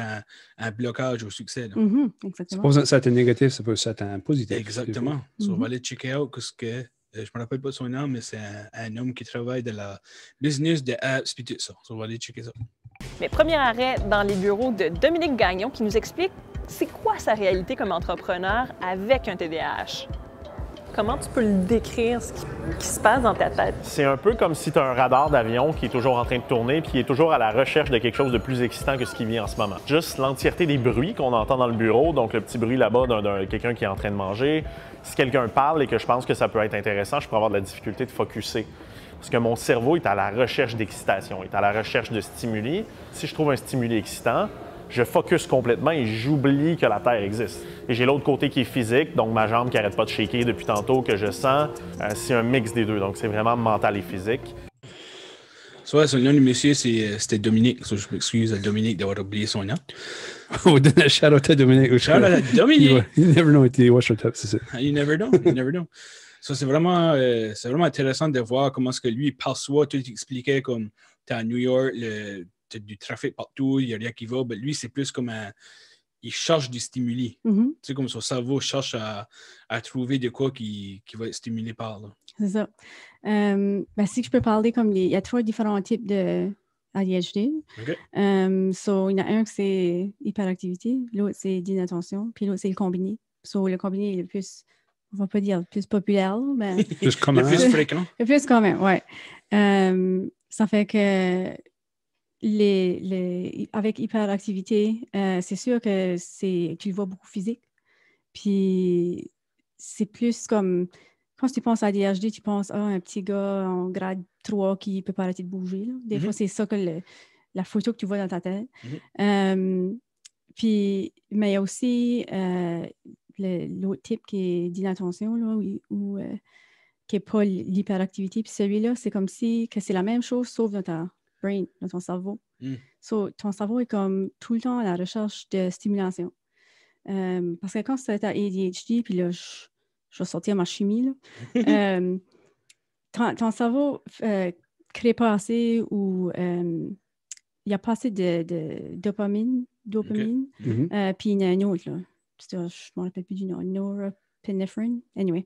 un blocage au succès. Là. Mhm. C'est Exactement. pas besoin de ça être négatif, ça peut être un positif. Exactement. So, on Mhm. va aller checker out parce que je me rappelle pas de son nom, mais c'est un homme qui travaille dans la business de apps, puis tout ça. So, on va aller checker ça. Mais premier arrêt dans les bureaux de Dominique Gagnon qui nous explique c'est quoi sa réalité comme entrepreneur avec un TDAH. Comment tu peux le décrire, ce qui se passe dans ta tête? C'est un peu comme si tu as un radar d'avion qui est toujours en train de tourner puis qui est toujours à la recherche de quelque chose de plus excitant que ce qui vit en ce moment. Juste l'entièreté des bruits qu'on entend dans le bureau, donc le petit bruit là-bas d'un quelqu'un qui est en train de manger. Si quelqu'un parle et que je pense que ça peut être intéressant, je pourrais avoir de la difficulté de focusser. Parce que mon cerveau est à la recherche d'excitation, est à la recherche de stimuli. Si je trouve un stimuli excitant, je focus complètement et j'oublie que la Terre existe. Et j'ai l'autre côté qui est physique, donc ma jambe qui n'arrête pas de shaker depuis tantôt, que je sens. C'est un mix des deux, donc c'est vraiment mental et physique. Soit son nom du monsieur, c'était Dominique. So, je m'excuse à Dominique d'avoir oublié son nom. On va donner un shout-out à Dominique. Shout-out à Dominique! You never know, il watch your top, c'est ça. You never know, you never know. So, c'est vraiment intéressant de voir comment est-ce que lui perçoit, tout expliquait comme t'es à New York, t'as du trafic partout, il n'y a rien qui va. Ben, lui, c'est plus comme il cherche du stimuli. Mhm. Tu sais, comme son cerveau cherche à trouver de quoi qui va être stimulé par là. C'est ça. Si je peux parler comme il y a 3 différents types de ADHD. OK. So, il y en a un que c'est hyperactivité, l'autre c'est d'inattention, puis l'autre c'est le combiné. So, le combiné est le plus, on va pas dire le plus populaire, mais Juste comment? Le plus fréquent. le plus quand même, ouais. Ça fait que avec hyperactivité, c'est sûr que tu le vois beaucoup physique. Puis c'est plus comme quand tu penses à ADHD, tu penses à un petit gars en grade 3 qui ne peut pas arrêter de bouger. Là. Des fois, c'est ça que la photo que tu vois dans ta tête. Mais il y a aussi l'autre type qui est d'inattention, là, qui n'est pas l'hyperactivité. Puis celui-là, c'est comme si que c'est la même chose, sauf dans ta brain, dans ton cerveau. So, ton cerveau est comme tout le temps à la recherche de stimulation. Parce que quand c'est à ADHD, puis là, je vais sortir ma chimie, là, ton cerveau ne crée pas assez ou il n'y a pas assez de dopamine. Mhm. Puis il y en a un autre, là. Je ne me rappelle plus du nom. Norepinephrine. Anyway.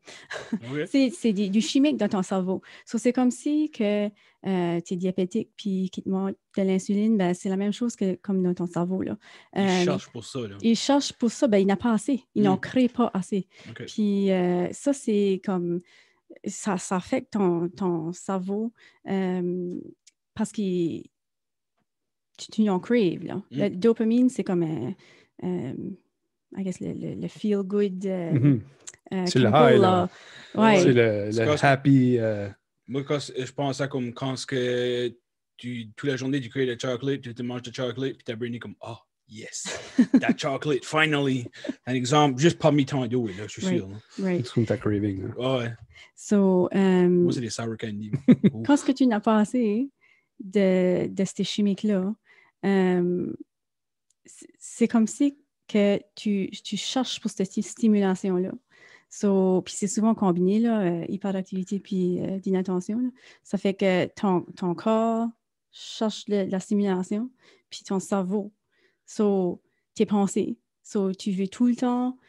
Okay. C'est du chimique dans ton cerveau. So, c'est comme si que tu es diabétique puis qu'il te manque de l'insuline, ben, c'est la même chose que comme dans ton cerveau. Là. Il cherche pour ça. Là. Il cherche pour ça, ben, il n'a pas assez. Il n'en crée pas assez. Okay. Puis ça, c'est comme... Ça affecte ton cerveau parce qu'il... tu en crave, là. Le dopamine, c'est comme I guess le feel-good C'est le chemical, high, là. Ouais. C'est le happy... Moi, je pense à ça comme quand toute la journée, tu crées le chocolate, tu te manges de chocolate, puis ta brain est comme, oh, yes, that chocolate, finally. Un exemple, juste parmi tant d'autres, là, je suis sûr. Right. C'est comme ta craving. Là. Oh, ouais. So, Moi, c'est des sour candy. quand ce que tu n'as pas assez de ces chimiques-là, c'est comme si que tu cherches pour cette stimulation-là. So, puis c'est souvent combiné, là, hyperactivité puis d'inattention. Là. Ça fait que ton corps cherche la stimulation, puis ton cerveau. So, tes pensées. So, tu veux tout le temps,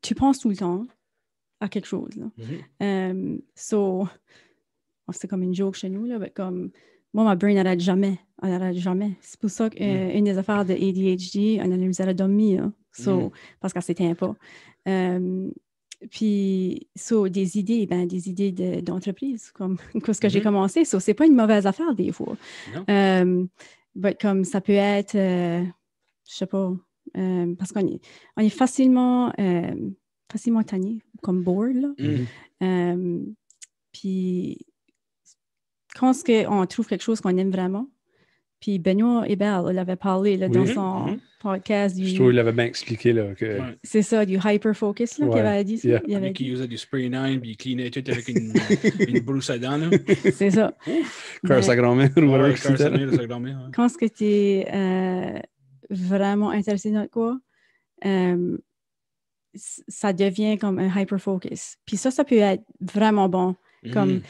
tu penses tout le temps à quelque chose. Là. So, c'est comme une joke chez nous, là, mais comme moi, ma brain n'arrête jamais. Elle n'arrête jamais. C'est pour ça qu'une des affaires de ADHD, on a la misère à dormir. So, parce qu'elle ne s'éteint pas. Puis, des idées d'entreprise, comme ce que j'ai commencé. So, c'est pas une mauvaise affaire des fois. But comme ça peut être, je sais pas, parce qu'on est facilement tanné, comme bored, là. Puis, quand on trouve quelque chose qu'on aime vraiment, puis Benoît Hébert, il avait parlé là, dans son podcast. Je trouve qu'il avait bien expliqué. Là, que... C'est ça, du hyper-focus qu'il avait dit. Ça. Yeah. Il avait qui usait du spray 9 puis il cleanait tout avec une brousse à dents. C'est ça. Cœur sa grand-mère ou whatever. Sa grand-mère. Quand ce que tu es vraiment intéressé dans quoi, ça devient comme un hyper-focus. Puis ça peut être vraiment bon. Comme,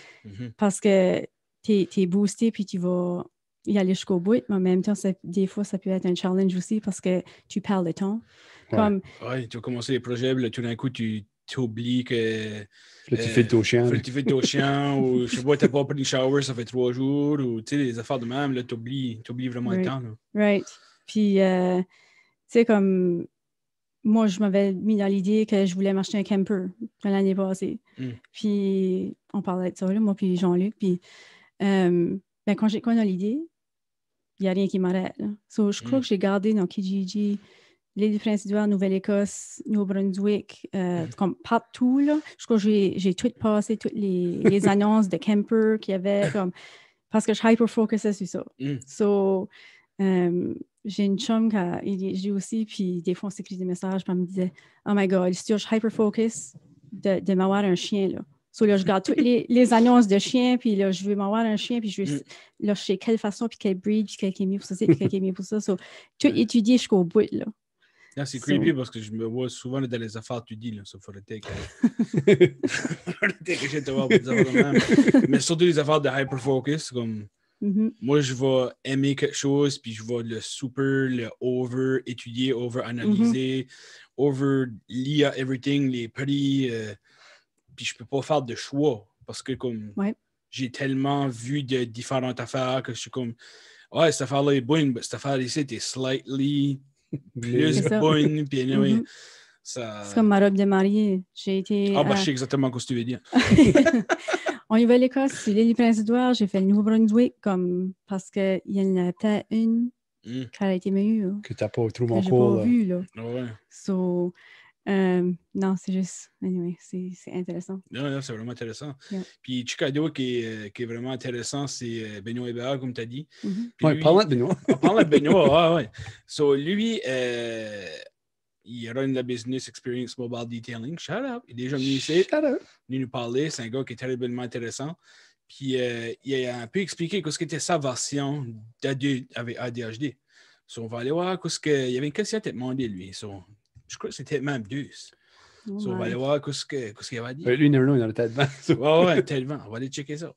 parce que tu es boosté puis tu vas y aller jusqu'au bout, mais en même temps, des fois, ça peut être un challenge aussi parce que tu perds le temps. Comme, tu vas commencer les projets, là, tout d'un coup, tu oublies que... Là, tu fais le chien. Tu fais le chien, ou je sais pas, tu n'as pas pris le shower, ça fait 3 jours, ou tu sais, les affaires de même, là, tu oublies vraiment le temps. Là. Right. Puis, tu sais, comme... Moi, je m'avais mis dans l'idée que je voulais m'acheter un camper l'année passée. Puis, on parlait de ça, là, moi puis Jean-Luc. Puis, quand j'ai connu l'idée, il n'y a rien qui m'arrête. So, je crois que j'ai gardé dans Kijiji, l'île du Prince-Édouard, Nouvelle-Écosse, Nouveau-Brunswick, comme partout. Là. Je crois que j'ai tout passé, toutes les annonces de camper qu'il y avait, comme, parce que je hyper-focusais sur ça. So, j'ai une chum qui a ADHD aussi, puis des fois, on s'écrit des messages, puis elle me disait « Oh my God, je hyper-focus de m'avoir un chien, là. » So, là, je regarde toutes les annonces de chiens, puis là, je veux m'avoir un chien, puis je veux, là, je sais quelle façon, puis quel breed, puis quel qui est mieux pour ça, puis quel qui est mieux pour ça. So, tout étudier jusqu'au bout, là. Là, c'est creepy parce que je me vois souvent là, dans les affaires tu dis, là, ça faudrait que je te vois pour des affaires de même. Mais surtout les affaires de hyper-focus, comme... Moi, je vais aimer quelque chose, puis je vais le over-étudier, over-analyser, over-lire everything, les prix, puis je peux pas faire de choix, parce que comme j'ai tellement vu de différentes affaires que je suis comme, ouais, cette affaire-là est bonne, mais cette affaire ici est slightly plus bonne, puis anyway, ça... C'est comme ma robe de mariée. J'ai été... je sais exactement ce que tu veux dire. En Nouvelle-Écosse, c'est l'île du Prince-Édouard, j'ai fait le Nouveau-Brunswick parce qu'il y en a peut-être une qui a été meilleure. Que tu n'as pas trouvé encore. encore. J'ai pas vu, là. Ouais. So, non, c'est juste... Anyway, c'est intéressant. Non, c'est vraiment intéressant. Yeah. Puis Chicago, qui est vraiment intéressant, c'est Benoît Hébert, comme tu as dit. Oui, parle-moi de Benoît. Parle-moi de Benoît, ouais. So, lui... il run la business experience mobile detailing. Shout out. Il est déjà venu ici. Venu nous parler. C'est un gars qui est terriblement intéressant. Puis il a un peu expliqué ce qu'était sa version avec ADHD. So, on va aller voir il y avait une question à te demander, lui. So, je crois que c'était même 2. So, on va aller voir ce qu'il avait dit. Lui, never know, il en a tête devant. Ouais, tête devant. On va aller checker ça.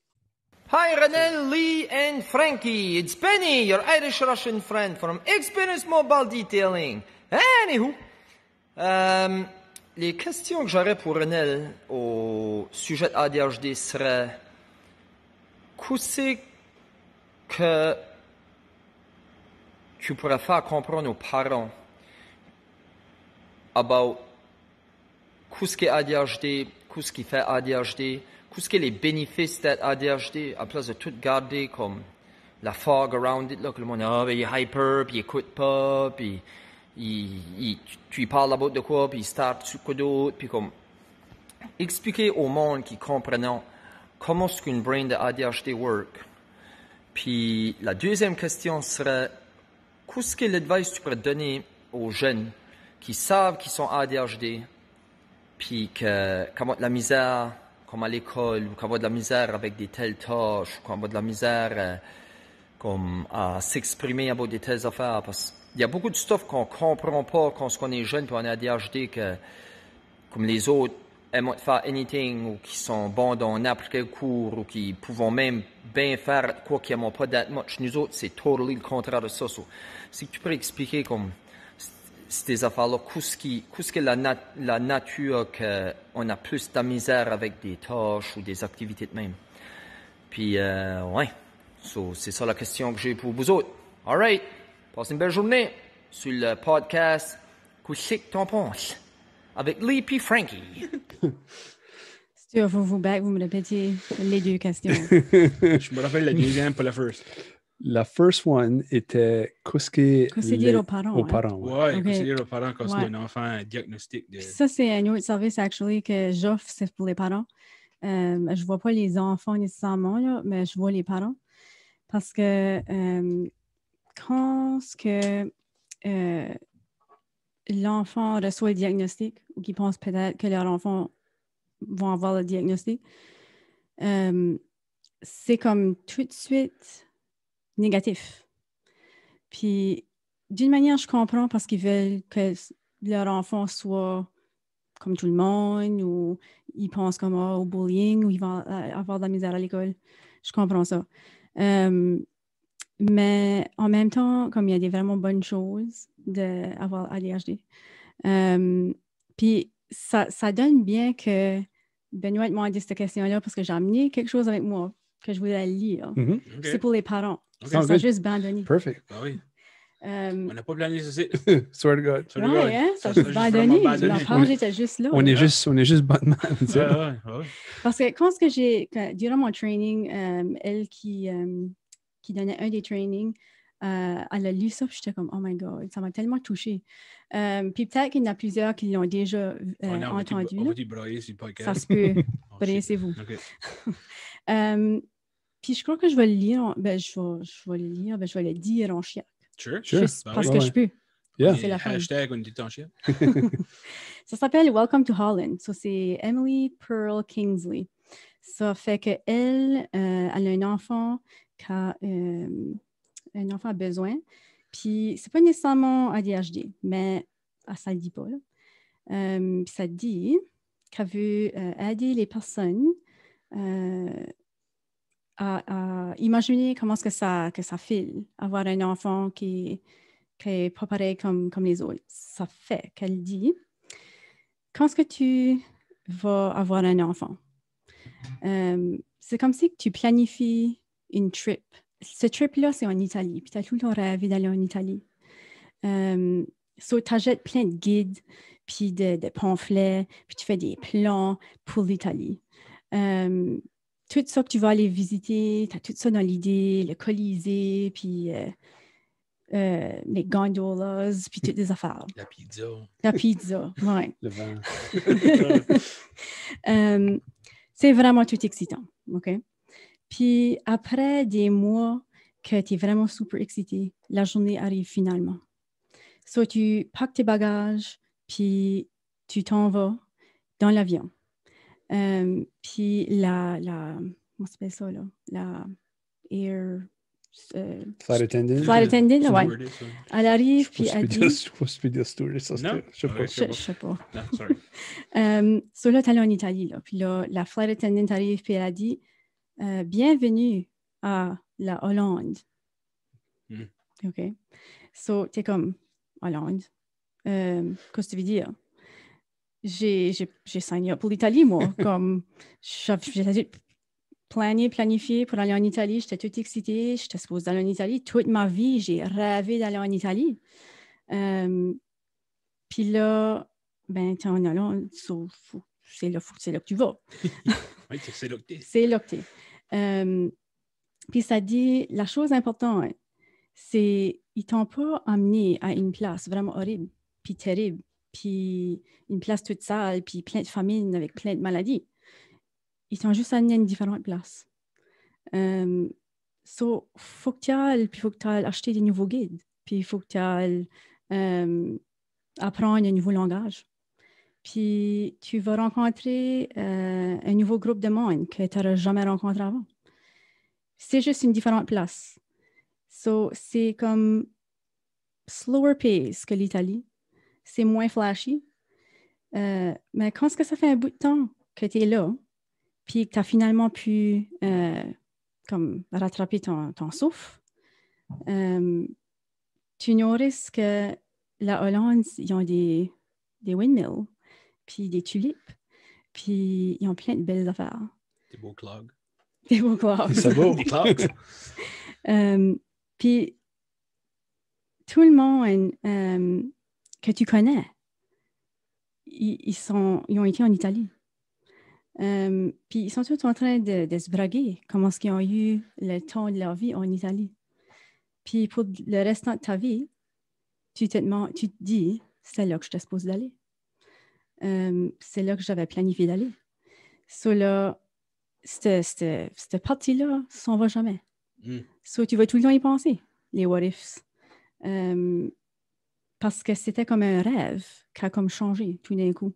Hi, Renel, Lee, and Frankie. It's Penny, your Irish-Russian friend from Experience Mobile Detailing. Anywho, les questions que j'aurais pour Renel au sujet de ADHD seraient qu'est-ce que tu pourrais faire comprendre aux parents about qu'est-ce qu'est ADHD, qu'est-ce qui fait ADHD, qu'est-ce que les bénéfices d'être ADHD, à place de tout garder comme la fog around it, là, que le monde, ben, il est hyper, puis il écoute pas, puis tu lui parles about de quoi, puis il start sur quoi d'autre, puis comme, expliquer au monde qui comprennent comment est-ce qu'une brain de ADHD work. Puis la deuxième question serait, qu'est-ce que l'advice tu pourrais donner aux jeunes qui savent qu'ils sont ADHD, puis qu'ils ont de la misère, comme à l'école, ou qu'ils ont de la misère avec des telles tâches, ou qu'ils ont de la misère comme à s'exprimer about des telles affaires, parce qu'il y a beaucoup de stuff qu'on comprend pas quand on est jeune, puis on est ADHD, que comme les autres aiment faire anything, ou qui sont bons dans n'importe quel cours, ou qui pouvons même bien faire quoi qu'ils n'aiment pas that much. Nous autres, c'est totally le contraire de ça. So, si tu peux expliquer comme ces affaires-là, qu'est-ce que la nature qu'on a plus de misère avec des tâches ou des activités de même. Puis, ouais. So, c'est ça la question que j'ai pour vous autres. All right. Passez une belle journée sur le podcast Qu'est-ce que t'en penses? Avec Lee puis Frankie. Si tu vous back, vous me répétez les deux questions. Je me rappelle la deuxième, pas la first. La first one était qu'est-ce que dire aux parents. Aux parents, ouais. Ouais, Ok. conseiller aux parents quand Ouais. c'est un enfant diagnostic de... Ça, c'est un autre service, actually, que j'offre, c'est pour les parents. Je vois pas les enfants nécessairement, là, mais je vois les parents. Parce que quand l'enfant reçoit le diagnostic ou qu'il pense peut-être que leur enfant va avoir le diagnostic, c'est comme tout de suite négatif. Puis, d'une manière, je comprends parce qu'ils veulent que leur enfant soit comme tout le monde, ou ils pensent comme au bullying, ou ils vont avoir de la misère à l'école. Je comprends ça. Mais en même temps, comme il y a des vraiment bonnes choses d'avoir ADHD. Puis ça donne bien que Benoît m'a dit cette question-là parce que j'ai amené quelque chose avec moi que je voulais lire. Mhm. Ok. C'est pour les parents. Ok. Ça Sounds good. juste abandonné. Perfect. Ah oui, Euh, on n'a pas plané ceci. Swear to God. Ça, le gars, ouais, hein, ça ça, juste ça, abandonné. vraiment abandonné. La page était juste là. On là. est juste Batman. tu sais. Ouais. Parce que quand durant mon training, elle qui donnait un des trainings, elle a lu ça, puis j'étais comme, oh my God, ça m'a tellement touchée. Puis peut-être qu'il y en a plusieurs qui l'ont déjà On va entendu. On là. va te brailler sur le podcast. Ça se peut. Oh, shit. Braillez-vous. OK. Puis je crois que je vais le lire, je vais le dire en chiac. Sure. Juste Ben parce oui. que ouais. je peux. Yeah. C'est la fin. Hashtag on dit en chien. Ça s'appelle Welcome to Holland. So, c'est Emily Pearl Kingsley. Ça fait qu'elle, elle a un enfant qui a un enfant a besoin. Puis, c'est pas nécessairement ADHD, mais ça le dit pas. Là. Puis ça dit qu'elle veut aider les personnes à imaginer comment est-ce que ça file, avoir un enfant qui est pas pareil comme les autres. Ça fait qu'elle dit, quand est-ce que tu vas avoir un enfant? C'est comme si tu planifies une trip. Ce trip-là, c'est en Italie. Puis tu as tout le temps rêvé d'aller en Italie. So, tu achètes plein de guides, puis de pamphlets, puis tu fais des plans pour l'Italie. Tout ça que tu vas aller visiter, tu as tout ça dans l'idée, le Colisée, puis les gondolas, puis toutes des affaires. La pizza. La pizza, oui. Le vent. C'est vraiment tout excitant, OK? Puis après des mois que tu es vraiment super excité, la journée arrive finalement. So, tu packes tes bagages, puis tu t'en vas dans l'avion. Puis comment ça s'appelle ça, là? La air... Flight attendant. Flight attendant, C'est ouais. wordé, ça. Elle arrive, Je puis elle dit... ne sais pas dire stewardess, ça, Non? je sais pas. Ok. Je sais pas. Non, sorry. So là, tu allé en Italie. Là. Puis là, la flight attendant arrive puis elle a dit bienvenue à la Hollande. Mm. OK. So, tu es comme Hollande. Qu'est-ce que tu veux dire? J'ai signé up pour l'Italie, moi. Comme j'ai planifié pour aller en Italie. J'étais toute excitée. J'étais supposée d'aller en Italie. Toute ma vie, j'ai rêvé d'aller en Italie. Puis là, ben, tu es en Hollande, c'est là que tu vas. Oui, c'est là que t'es. C'est là que tu es. Puis ça dit, la chose importante, c'est qu'ils t'ont pas amené à une place vraiment horrible, puis terrible, puis une place toute sale, puis plein de famine avec plein de maladies. Ils t'ont juste amené à une différente place. Faut que tu ailles, puis faut que tu ailles acheter des nouveaux guides, puis il faut que tu ailles apprendre un nouveau langage. Puis tu vas rencontrer un nouveau groupe de monde que tu n'auras jamais rencontré avant. C'est juste une différente place. C'est comme slower pace que l'Italie. C'est moins flashy. Mais quand est-ce que ça fait un bout de temps que tu es là, puis que tu as finalement pu comme rattraper ton souffle, tu nourris que la Hollande, ils ont des windmills, puis des tulipes, puis ils ont plein de belles affaires. Des beaux clogs. Des beaux clogs. C'est beau. Des clogs. Puis tout le monde que tu connais, ils ont été en Italie. Puis ils sont tous en train de se braguer comment est-ce qu'ils ont eu le temps de leur vie en Italie. Puis pour le restant de ta vie, tu te dis, c'est là que je te suppose d'aller. C'est là que j'avais planifié d'aller. Là, cette partie-là s'en va jamais. Tu vas tout le temps y penser, les what ifs. Parce que c'était comme un rêve qui a comme changé tout d'un coup.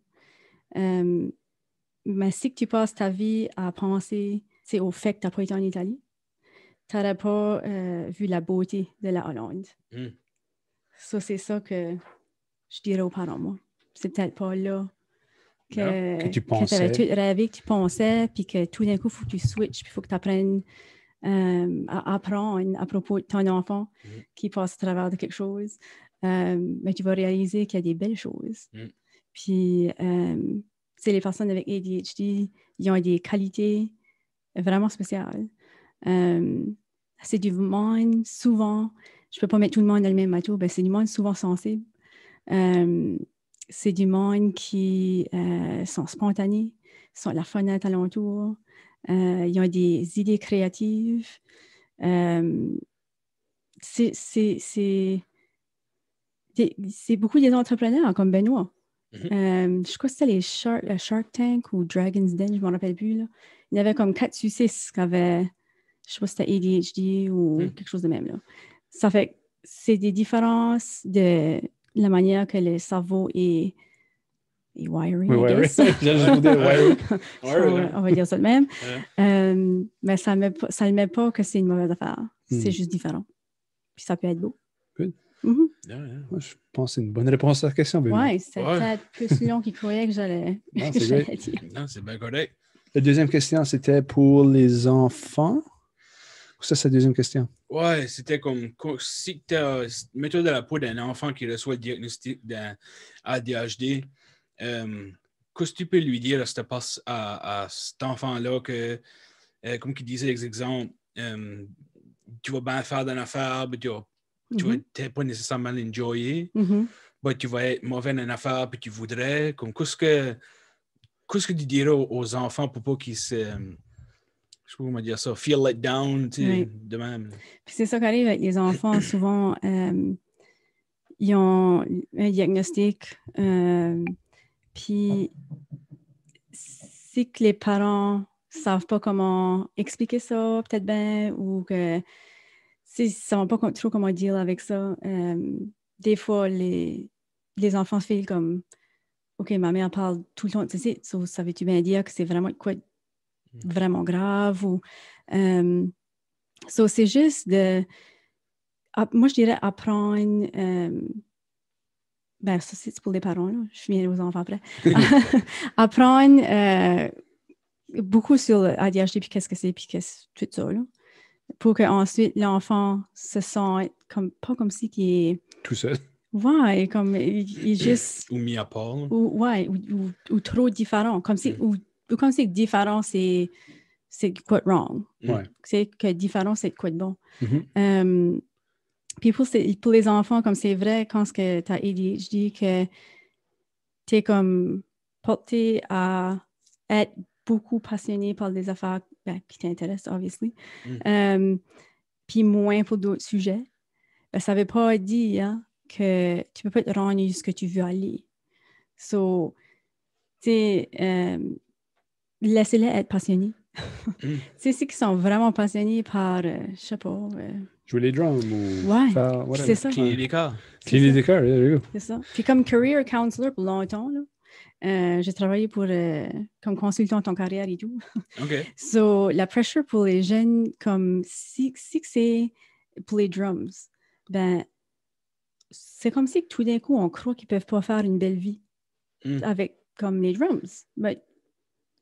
Mais si tu passes ta vie à penser au fait que tu n'as pas été en Italie, tu n'aurais pas vu la beauté de la Hollande. C'est ça que je dirais aux parents, moi. C'est peut-être pas là que tu pensais. avais tout rêvé, que tu pensais, puis que tout d'un coup, il faut que tu switches, puis il faut que tu apprennes à apprendre à propos de ton enfant qui passe à travers de quelque chose. Mais tu vas réaliser qu'il y a des belles choses. Puis, les personnes avec ADHD, ils ont des qualités vraiment spéciales. C'est du monde, souvent, je ne peux pas mettre tout le monde dans le même bateau, ben c'est du monde souvent sensible. C'est du monde qui sont spontanés, sont la fenêtre alentour, ils ont des idées créatives. C'est beaucoup des entrepreneurs comme Benoît. Je crois que c'était les Shark Tank ou Dragon's Den, je ne me rappelle plus. Là. Il y avait comme 4 ou 6 qui avaient, je ne sais pas si c'était ADHD ou quelque chose de même. Là. Ça fait que c'est des différences de la manière que le cerveau est wiring, I guess. On va dire ça de même. Mais ça ne met pas que c'est une mauvaise affaire. C'est juste différent. Puis ça peut être beau. Good. Moi, je pense que c'est une bonne réponse à la question. Oui, c'était peut-être plus long qu'il croyait que j'allais dire. Non, c'est bien correct. La deuxième question, c'était pour les enfants. Ça, c'est la deuxième question. Ouais, c'était comme si tu mets-toi dans la peau d'un enfant qui reçoit le diagnostic d'ADHD, qu'est-ce que tu peux lui dire à cet enfant-là que, comme il disait, exemple, tu vas bien faire dans l'affaire, mais tu vas pas nécessairement l'enjoyer, mais tu vas être mauvais dans l'affaire, puis tu voudrais, comme qu'est-ce que tu dirais aux enfants pour pas qu'ils se... je sais pas comment dire ça, feel let down, tu sais, de même. Puis c'est ça qui arrive avec les enfants, souvent, ils ont un diagnostic, puis c'est que les parents savent pas comment expliquer ça, peut-être bien, ou que ils ne savent pas trop comment deal avec ça. Des fois, les enfants se font comme « OK, ma mère parle tout le temps, tu sais, ça veut-tu bien dire que c'est vraiment quoi vraiment grave? » ou c'est juste de... moi, je dirais apprendre... ça, c'est pour les parents, là. Je viens aux enfants après. Apprendre beaucoup sur l'ADHD, puis qu'est-ce que c'est, puis tout ça, là. Pour qu'ensuite, l'enfant se sente pas comme si il est... Tout seul. Ouais, comme il est juste... ou mis à part. Ou trop différent. Comme si, ou comme si différent, c'est quoi de wrong. Ouais. C'est que différent, c'est quoi de bon. Puis pour les enfants, comme c'est vrai, quand tu as ADHD, que tu es comme porté à être beaucoup passionné par des affaires qui t'intéressent, obviously. Puis moins pour d'autres sujets. Ben, ça ne veut pas dire que tu ne peux pas te rendre ce que tu veux aller. So, tu sais, laissez-les être passionnés. Tu sais, ceux qui sont vraiment passionnés par, je sais pas... Jouer les drums ou Ouais, faire... c'est ça. Cleaner les cars. Cleaner des cars, there you go. C'est ça. Puis comme career counselor pour longtemps, là, j'ai travaillé comme consultante en carrière et tout. OK. So, la pressure pour les jeunes, comme si c'est pour les drums, ben, c'est comme si tout d'un coup, on croit qu'ils peuvent pas faire une belle vie avec comme les drums. But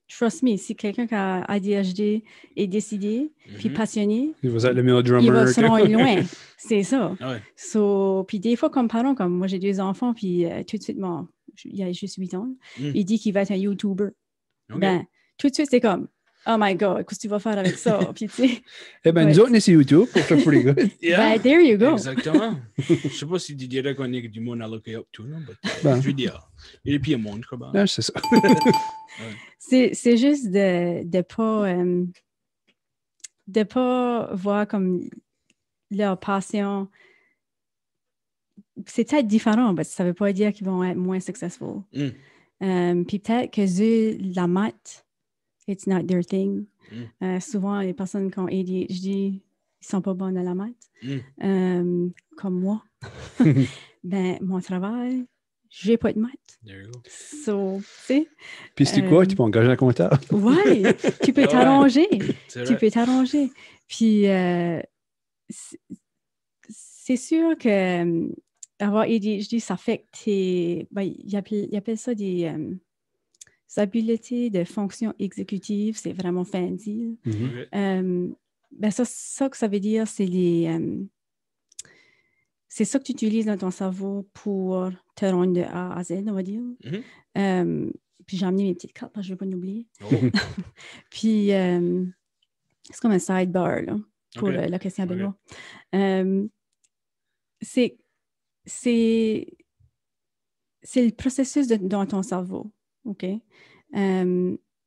trust me, si quelqu'un qui a ADHD est décidé, puis passionné, Il va être le meilleur drummer. il va se rendre loin. C'est ça. Ouais. So, puis des fois, comme parents, comme moi, j'ai 2 enfants, puis tout de suite, il a juste 8 ans, il dit qu'il va être un YouTuber. OK. Ben, tout de suite, c'est comme, oh my God, qu'est-ce que tu vas faire avec ça? Puis tu sais, Eh bien, Ouais. nous autres, on est sur YouTube pour faire pretty good. Yeah. ben, there you go. Exactement. Je sais pas si tu dirais qu'on est du monde à look up tout, non? Mais Ben. je veux dire, il y a des monde, quoi. Ah, c'est ça. C'est juste de pas voir comme leur passion. C'est peut-être différent, mais ça veut pas dire qu'ils vont être moins successful. Puis peut-être que la maths, it's not their thing. Souvent, les personnes qui ont ADHD, ils sont pas bonnes à la maths. Comme moi. Ben, mon travail, j'ai pas de maths. There you go. So, tu sais, Puis c'est quoi? Tu peux engager un comptable? ouais, tu peux Ouais. t'arranger. C'est Tu vrai. peux t'arranger. Puis, c'est sûr que avoir ADHD, ça affecte tes... Ben, ils appellent ça des habiletés de fonction exécutive. C'est vraiment fancy. OK. Ben ça que ça veut dire, c'est c'est ça que tu utilises dans ton cerveau pour te rendre de A à Z, on va dire. Puis j'ai amené mes petites cartes, parce que je ne veux pas l'oublier. Oh. Puis c'est comme un sidebar là, pour OK. la question à OK. Benoît. C'est le processus dans ton cerveau, OK?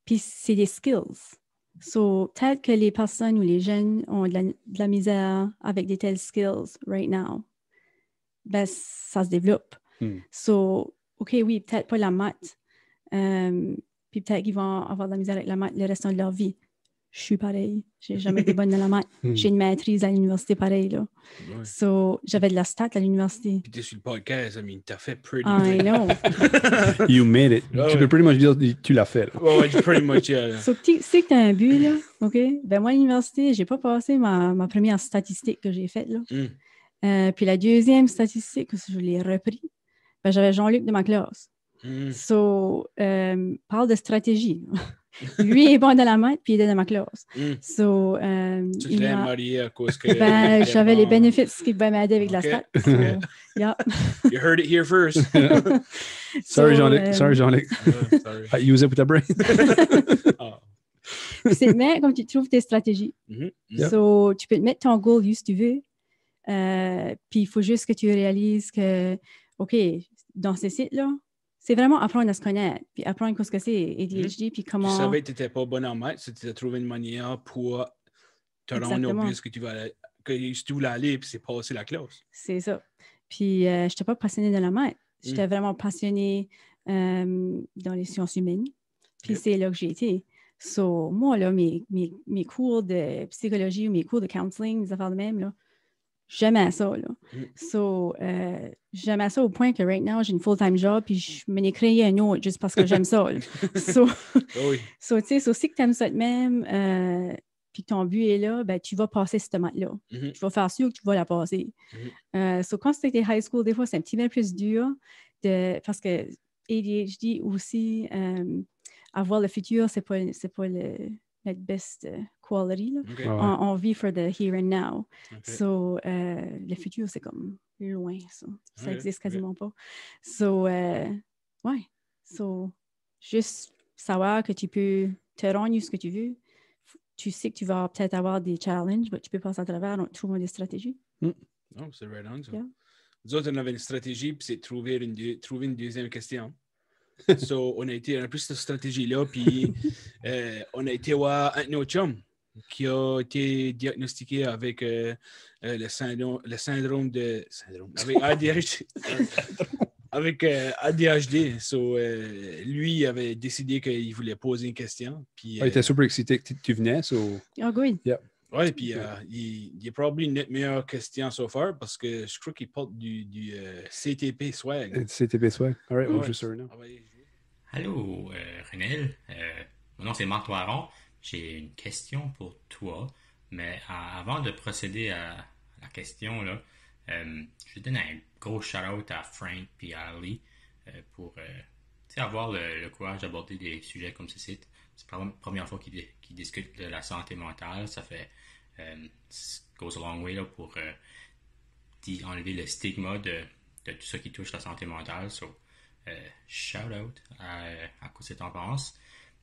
Puis c'est des skills. So, peut-être que les personnes ou les jeunes ont de la misère avec des tels skills right now. Ben, ça se développe. So, OK, oui, peut-être pas la maths. Puis peut-être qu'ils vont avoir de la misère avec la maths le restant de leur vie. Je suis pareil. J'ai jamais été bonne dans la maths. J'ai une maîtrise à l'université pareil, là. Ouais. So, j'avais de la stat à l'université. Puis t'es sur le podcast, I mean, t'as fait pretty I good. know. You made it. Ah Tu ouais. peux pretty much dire que tu l'as fait. Là. Ouais, pretty much, yeah. So, tu sais que tu as un but, là, OK? Ben, moi, à l'université, j'ai pas passé ma première statistique que j'ai faite, là. Puis la deuxième statistique, que je l'ai repris, ben, j'avais Jean-Luc de ma classe. So, parle de stratégie. Lui est bon dans la maths, puis il est dans ma classe. So, Tu il l'as m'a- marié à cause que... ben, j'avais les bon. bénéfices qui pouvaient m'aider avec la OK. stat. So, yeah. You heard it here first. Sorry, So, Jean-Luc. Sorry, Jean-Luc. Sorry. I use it with the brain. Ah. Puis c'est mais comme tu trouves tes stratégies. Yep. So, tu peux te mettre ton goal si tu veux. Puis il faut juste que tu réalises que, OK, dans ces sites-là, c'est vraiment apprendre à se connaître, puis apprendre ce que c'est ADHD, puis Tu comment... savais que tu n'étais pas bon en maths, c'est que tu as trouvé une manière pour te rendre Exactement. au but que tu voulais aller, puis c'est passer la classe. C'est ça. Puis je n'étais pas passionnée de la maths. J'étais vraiment passionnée dans les sciences humaines. Puis c'est là que j'ai été. So, moi, là, mes cours de psychologie ou mes cours de counseling, des affaires de même, là, j'aimais ça, là. So, j'aimais ça au point que right now, j'ai une full-time job, puis je m'en ai créé un autre juste parce que j'aime ça, là. So, Oui. so, tu sais, so, si tu aimes ça de même, puis que ton but est là, ben, tu vas passer cette maths-là. Tu vas faire sûr que tu vas la passer. So, quand c'était high school, des fois, c'est un petit peu plus dur parce que ADHD aussi, avoir le futur, c'est pas notre best quality. Là. OK. On vit for the here and now. OK. So, le futur, c'est comme loin, ça. Ça Ok, n'existe ok. quasiment pas. So, ouais. So, juste savoir que tu peux te rendre ce que tu veux. Tu sais que tu vas peut-être avoir des challenges, mais tu peux passer à travers en trouvant des stratégies. Non, c'est right on, ça. Yeah. Nous autres, on avait une stratégie, puis c'est trouver une deuxième question. So, on a pris cette stratégie-là, puis on a été voir un de nos chums qui a été diagnostiqué avec le syndrome de... avec ADHD. Avec ADHD. So, lui, il avait décidé qu'il voulait poser une question. Puis, Il était super excité que tu venais. So... Oh, good. oui, puis il est probablement notre meilleure question so far parce que je crois qu'il porte du CTP Swag. CTP Swag. All right, Ouais. we'll just start now. Allô, Renel. Mon nom c'est Marc Toiron. J'ai une question pour toi, mais avant de procéder à la question, là, je donne un gros shout-out à Frank et à Ali pour avoir le courage d'aborder des sujets comme ceci. C'est la première fois qu'ils discutent de la santé mentale. Ça fait goes a long way là, pour enlever le stigma de tout ça qui touche la santé mentale. So, shout out à quoi tu en penses.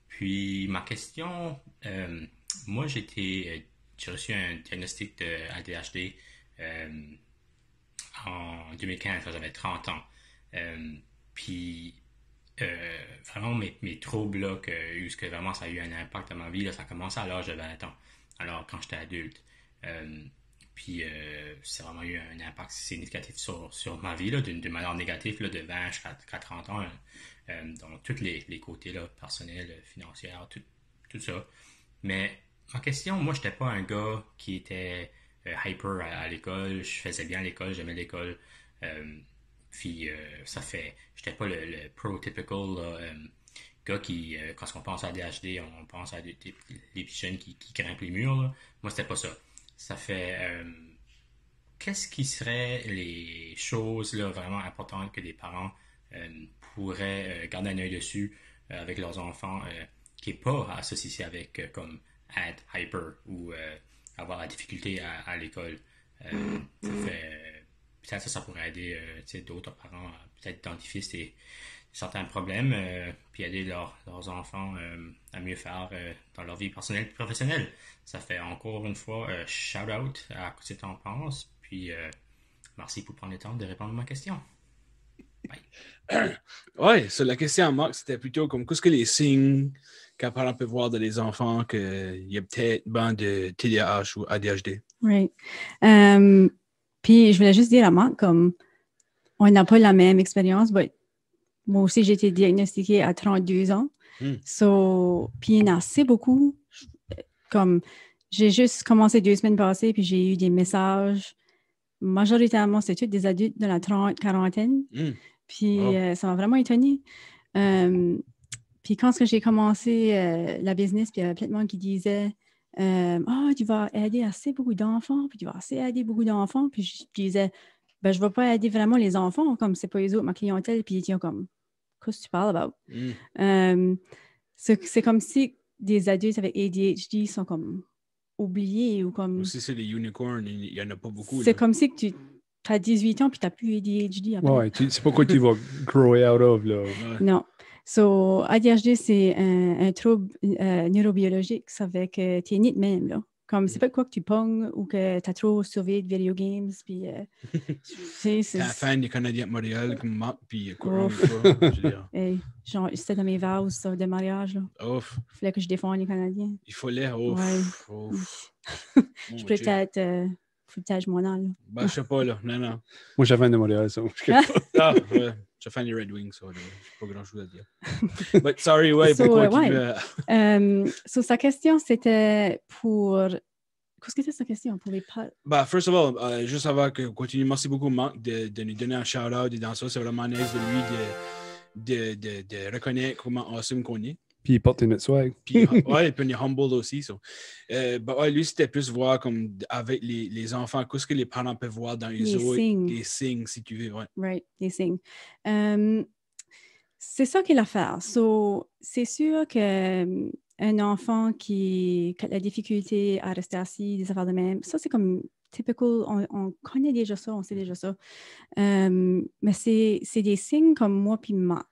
Puis ma question, moi j'ai reçu un diagnostic de ADHD en 2015 quand j'avais 30 ans. Puis vraiment mes troubles là, que vraiment ça a eu un impact dans ma vie, là, ça a commencé à l'âge de 20 ans. Alors quand j'étais adulte. Puis c'est vraiment eu un impact significatif sur ma vie, là, d'une manière négative, là, de 20 jusqu'à 30 ans, dans tous les côtés là, personnels, financiers, tout ça. Mais ma question, moi, j'étais pas un gars qui était hyper à l'école. Je faisais bien l'école, j'aimais l'école. Puis j'étais pas le prototypical gars qui, quand on pense à ADHD, on pense à des petits jeunes qui grimpent les murs, là. Moi, c'était pas ça. Ça fait... qu'est-ce qui seraient les choses là, vraiment importantes que des parents pourraient garder un œil dessus avec leurs enfants qui n'est pas associé avec comme être hyper ou avoir la difficulté à l'école. Peut-être ça pourrait aider d'autres parents à peut-être identifier certains problèmes puis aider leurs enfants à mieux faire dans leur vie personnelle et professionnelle. Ça fait encore une fois shout out à ce que tu en penses. Puis merci pour prendre le temps de répondre à ma question. Bye. Oui, sur la question à Marc, c'était plutôt comme qu'est-ce que les signes qu'un parent peut voir dans les enfants qu'il y a peut-être de TDAH ou ADHD. Right. Puis je voulais juste dire à Marc, comme on n'a pas la même expérience, mais moi aussi j'ai été diagnostiquée à 32 ans. So, puis il y en a assez beaucoup. Comme j'ai juste commencé 2 semaines passées, puis j'ai eu des messages. Majoritairement, c'est tous des adultes de la quarantaine. Puis ça m'a vraiment étonnée. Puis quand j'ai commencé la business, puis il y avait plein de monde qui disait tu vas aider assez beaucoup d'enfants, puis tu vas assez aider beaucoup d'enfants. Puis je disais, je ne vais pas aider vraiment les enfants, comme c'est pas les autres, ma clientèle. Puis ils étaient comme, qu'est-ce que tu parles about? C'est comme si des adultes avec ADHD sont comme oubliés ou comme... Aussi, c'est des unicorns, il n'y en a pas beaucoup. C'est comme si tu as 18 ans puis tu n'as plus ADHD après. Ouais, c'est pas quoi tu vas grow out of, là. Non. So, ADHD, c'est un trouble neurobiologique. Ça fait que tu es né de même, là. Comme, c'est pas quoi que tu pognes ou que tu as trop surveillé de video games, puis... c'est un fan des Canadiens de Montréal comme Marc, puis genre, c'était dans mes vows de mariage, là. Ouf. Il fallait que je défende les Canadiens. Il fallait, ouf. Ouais. Je peux peut-être... faut peut-être je m'en aille. Je sais pas, là. Non. Moi, j'ai fan de Montréal, ça. Ouais. Je fan des Red Wings, ça. J'ai pas grand-chose à dire. But sorry, ouais, pourquoi tu veux... sa question, c'était pour... Qu'est-ce que c'était sa question? Pour les first of all, juste avant que continue, merci beaucoup, Marc, de nous donner un shout-out et dans ça, c'est vraiment nice de lui de reconnaître comment awesome qu'on est. Puis il porte notre swag. Puis, puis il est humble aussi. So. Lui, c'était plus voir comme avec les enfants, qu'est-ce que les parents peuvent voir dans les autres. Les signes, si tu veux. Ouais. Right, les signes. C'est ça qui est l'affaire. So, c'est sûr que un enfant qui a la difficulté à rester assis, des affaires de même, ça, c'est comme typical. On connaît déjà ça, on sait déjà ça. Mais c'est des signes comme moi puis Marc,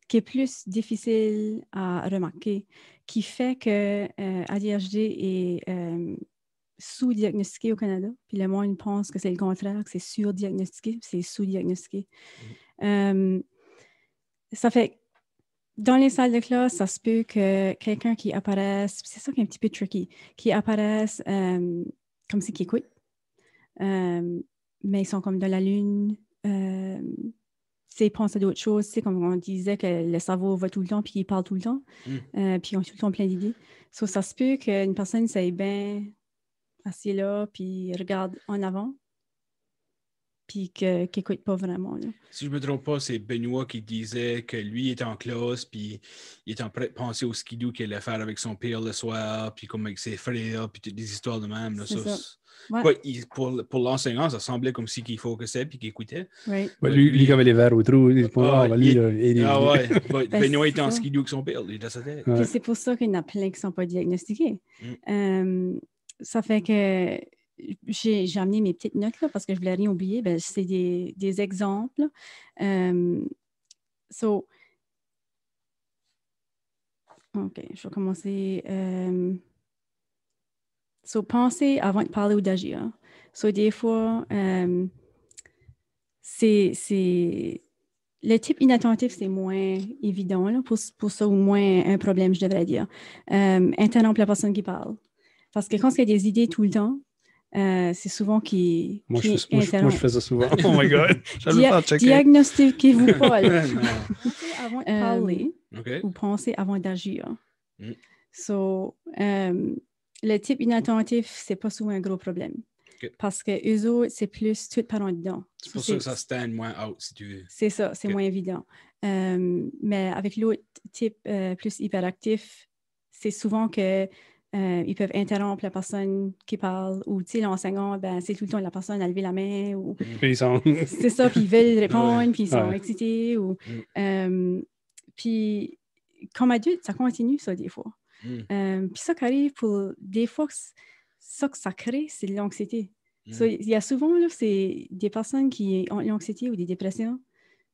qui est plus difficile à remarquer, qui fait que ADHD est sous-diagnostiqué au Canada. Puis le monde pense que c'est le contraire, que c'est sur-diagnostiqué, puis c'est sous-diagnostiqué. ça fait, dans les salles de classe, ça se peut que quelqu'un qui apparaisse, c'est ça qui est un petit peu tricky, qui apparaisse comme si qu'ils écoutent, mais ils sont comme dans la lune, ils pensent à d'autres choses, comme on disait que le cerveau va tout le temps puis qu'il parle tout le temps, puis ils ont tout le temps plein d'idées. So, ça se peut qu'une personne s'aille bien assis là puis regarde en avant puis qu'il n'écoute pas vraiment. Là. Si je ne me trompe pas, c'est Benoît qui disait que lui était en classe, puis il était en train de penser au skidoo qu'il allait faire avec son père le soir, puis comme avec ses frères, puis toutes des histoires de même. Là, Ouais. Ouais, pour l'enseignant, ça semblait comme si qu'il focusait puis qu'il écoutait. Right. Lui qui avait les verres au trou, il ouais. Benoît était en skidoo avec son père, il était sa tête. Puis c'est pour ça qu'il y en a plein qui ne sont pas diagnostiqués. Ça fait que j'ai amené mes petites notes là, parce que je ne voulais rien oublier. Ben, c'est des exemples. OK, je vais commencer. Penser avant de parler ou d'agir. Des fois, c'est le type inattentif, c'est moins évident là, pour ça, ou moins un problème, je devrais dire. Interrompre la personne qui parle. Parce que quand il y a des idées tout le temps, c'est souvent qui interrompt. Moi, je fais ça souvent. Oh my God! Diagnostiquez-vous pas. Pensez avant de parler ou pensez avant d'agir. Le type inattentif, c'est pas souvent un gros problème. Parce que eux autres, c'est plus tout par en dedans. C'est pour ça que ça stand moins out, si tu veux. C'est ça, c'est moins évident. Mais avec l'autre type plus hyperactif, c'est souvent que ils peuvent interrompre la personne qui parle ou, tu sais, l'enseignant, ben, c'est tout le temps la personne à lever la main. Ou... c'est ça, puis ils veulent répondre, puis ils sont excités. Ou... puis, comme adulte, ça continue, ça, des fois. Puis ça qui arrive pour... Des fois, ça que ça crée, c'est de l'anxiété. Il y a souvent, là, c'est des personnes qui ont de l'anxiété ou des dépressions,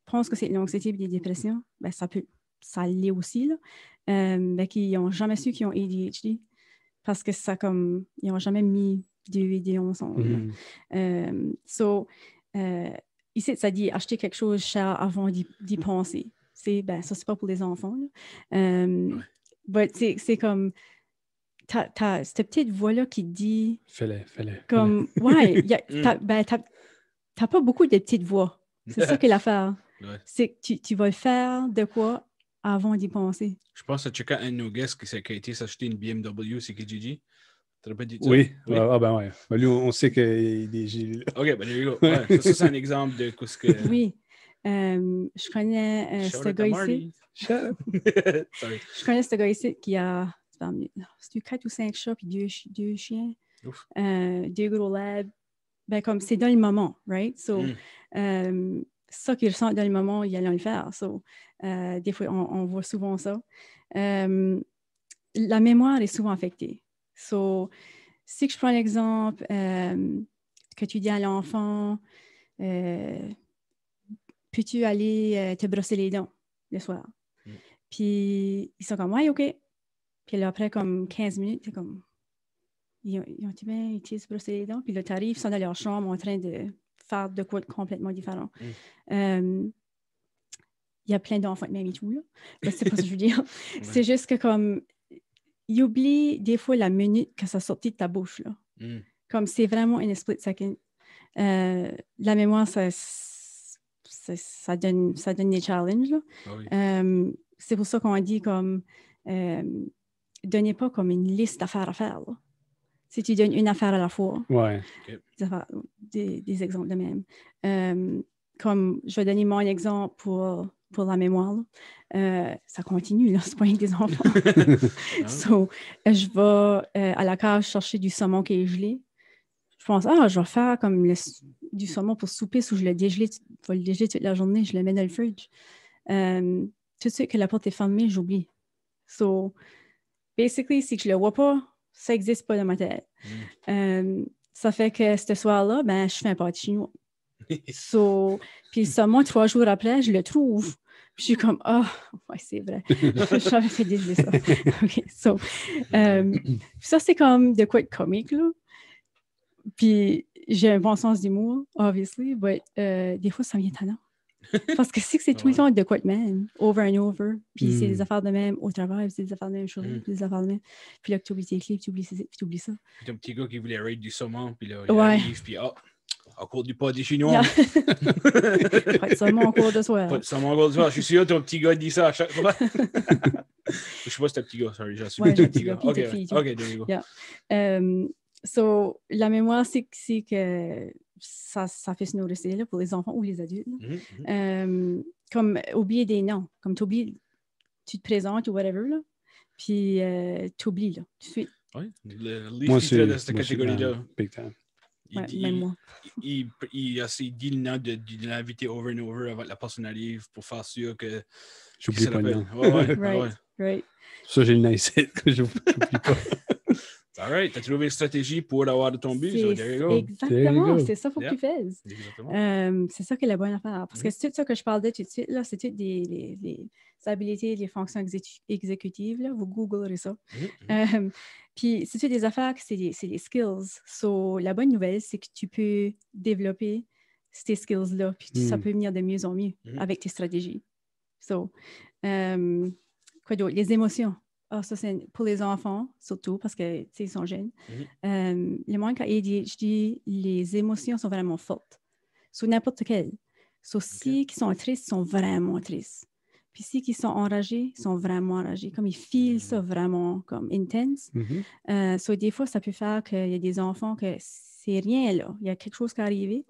pensent que c'est de l'anxiété et des dépressions. Ben, ça l'est aussi, là. Ben, qui n'ont jamais su qu'ils ont ADHD. Parce que ça comme, ils n'ont jamais mis 2 et 2 ensemble. Ici, ça dit acheter quelque chose cher avant d'y penser. Ça, c'est pas pour les enfants. C'est comme, t'as cette petite voix-là qui te dit... Fais-le. Comme, ouais, t'as pas beaucoup de petites voix. C'est ça qu'est l'affaire. C'est que tu vas le faire de quoi avant d'y penser. Je pense à checker un de nos guests qui a été s'acheter une BMW, c'est Kijiji. T'as pas dit ça? Oui. Ah ben ouais. Ben, lui, on sait qu'il y a des Gilles. OK, ben there you go. Ouais, ça, c'est un exemple de ce que... Oui. Je connais ce gars ici. Je connais ce gars ici qui a... C'est 4 ou 5 chats puis 2 chiens. 2 gros labs. Ben comme c'est dans le moment, right? Ça qu'il ressent dans le moment, il allait le faire. Des fois, on voit souvent ça. La mémoire est souvent affectée. Si je prends l'exemple que tu dis à l'enfant, peux-tu aller te brosser les dents le soir? Puis ils sont comme, ouais, OK. Puis là, après, comme 15 minutes, c'est comme, ils ont-tu bien été se brosser les dents? Puis là, tu arrives, ils sont dans leur chambre en train de faire de quoi de complètement différent. Il y a plein d'enfants de même et tout, là. C'est pas ce que je veux dire. C'est juste que comme, ils oublient des fois la minute que ça sortit de ta bouche, là. Comme c'est vraiment une split second. La mémoire, ça donne des challenges, là. C'est pour ça qu'on dit comme, donnez pas comme une liste d'affaires à faire, là. Si tu donnes une affaire à la fois. Des exemples de même. Comme je vais donner mon exemple pour la mémoire. Ça continue, là, c'est pas rien des enfants. Je vais à la cage chercher du saumon qui est gelé. Je pense, je vais faire comme du saumon pour souper, ou je le dégeler, je vais le dégeler toute la journée, je le mets dans le fridge. Tout de suite que la porte est fermée, j'oublie. Basically, si je le vois pas, ça n'existe pas dans ma tête. Ça fait que ce soir-là, ben, je fais un pâté chinois. Puis seulement 3 jours après, je le trouve. Puis je suis comme, ouais, c'est vrai. J'avais fait dégeler ça. Ça, c'est comme de quoi être comique, là. Puis j'ai un bon sens d'humour, obviously, mais des fois, ça vient tannant. Parce que c'est tout le temps de quoi de même, over and over. Puis c'est des affaires de même au travail, c'est des affaires de même chose, des affaires de même. Puis là, que tu oublies tes clés, tu oublies ça. Puis un petit gars qui voulait raid du saumon, puis là, il Ouais. arrive, puis à cause du pas des Chinois. Pas de saumon en cours de soir. Pas de saumon en cours de soir. Je suis sûr que ton petit gars dit ça à chaque fois. Je sais pas si c'est un petit gars, sorry, j'assume. Ouais, C'est un j'ai petit gars. petit gars, puis Ok, t'es fille, ok, there you go. Yeah. So, la mémoire, c'est que ça fait se nourrir là, pour les enfants ou les adultes. Comme oublier des noms. Comme tu te présentes ou whatever, là, puis tu oublies, là, tout de suite. Oui, le Moi, Leaf, il fait de cette catégorie-là. Big time. Ouais, même moi. Il dit le nom de l'invité over and over avant que la personne arrive pour faire sûr que. J'oublie pas le nom. Right. Ça, j'ai le nice hit que j'oublie pas. All right, t'as trouvé une stratégie pour avoir de ton but. So there you go. Exactement, c'est ça qu'il faut que tu fasses. Exactement. C'est ça qui est la bonne affaire. Parce que c'est tout ça que je parle de tout de suite, là, c'est toutes les habilités, les fonctions exécutives. Là, vous googlerez ça. Puis c'est toutes des affaires, c'est des skills. So, la bonne nouvelle, c'est que tu peux développer ces skills-là. Puis ça peut venir de mieux en mieux avec tes stratégies. So, quoi d'autre? Les émotions. Ça, c'est pour les enfants, surtout, parce que, ils sont jeunes. Les moins qui ont ADHD, les émotions sont vraiment fortes. Sur n'importe quelle. Si qui sont tristes, ils sont vraiment tristes. Puis si qui sont enragés, ils sont vraiment enragés. Comme ils filent ça vraiment comme intense. Des fois, ça peut faire qu'il y a des enfants que c'est rien là. Il y a quelque chose qui est arrivé.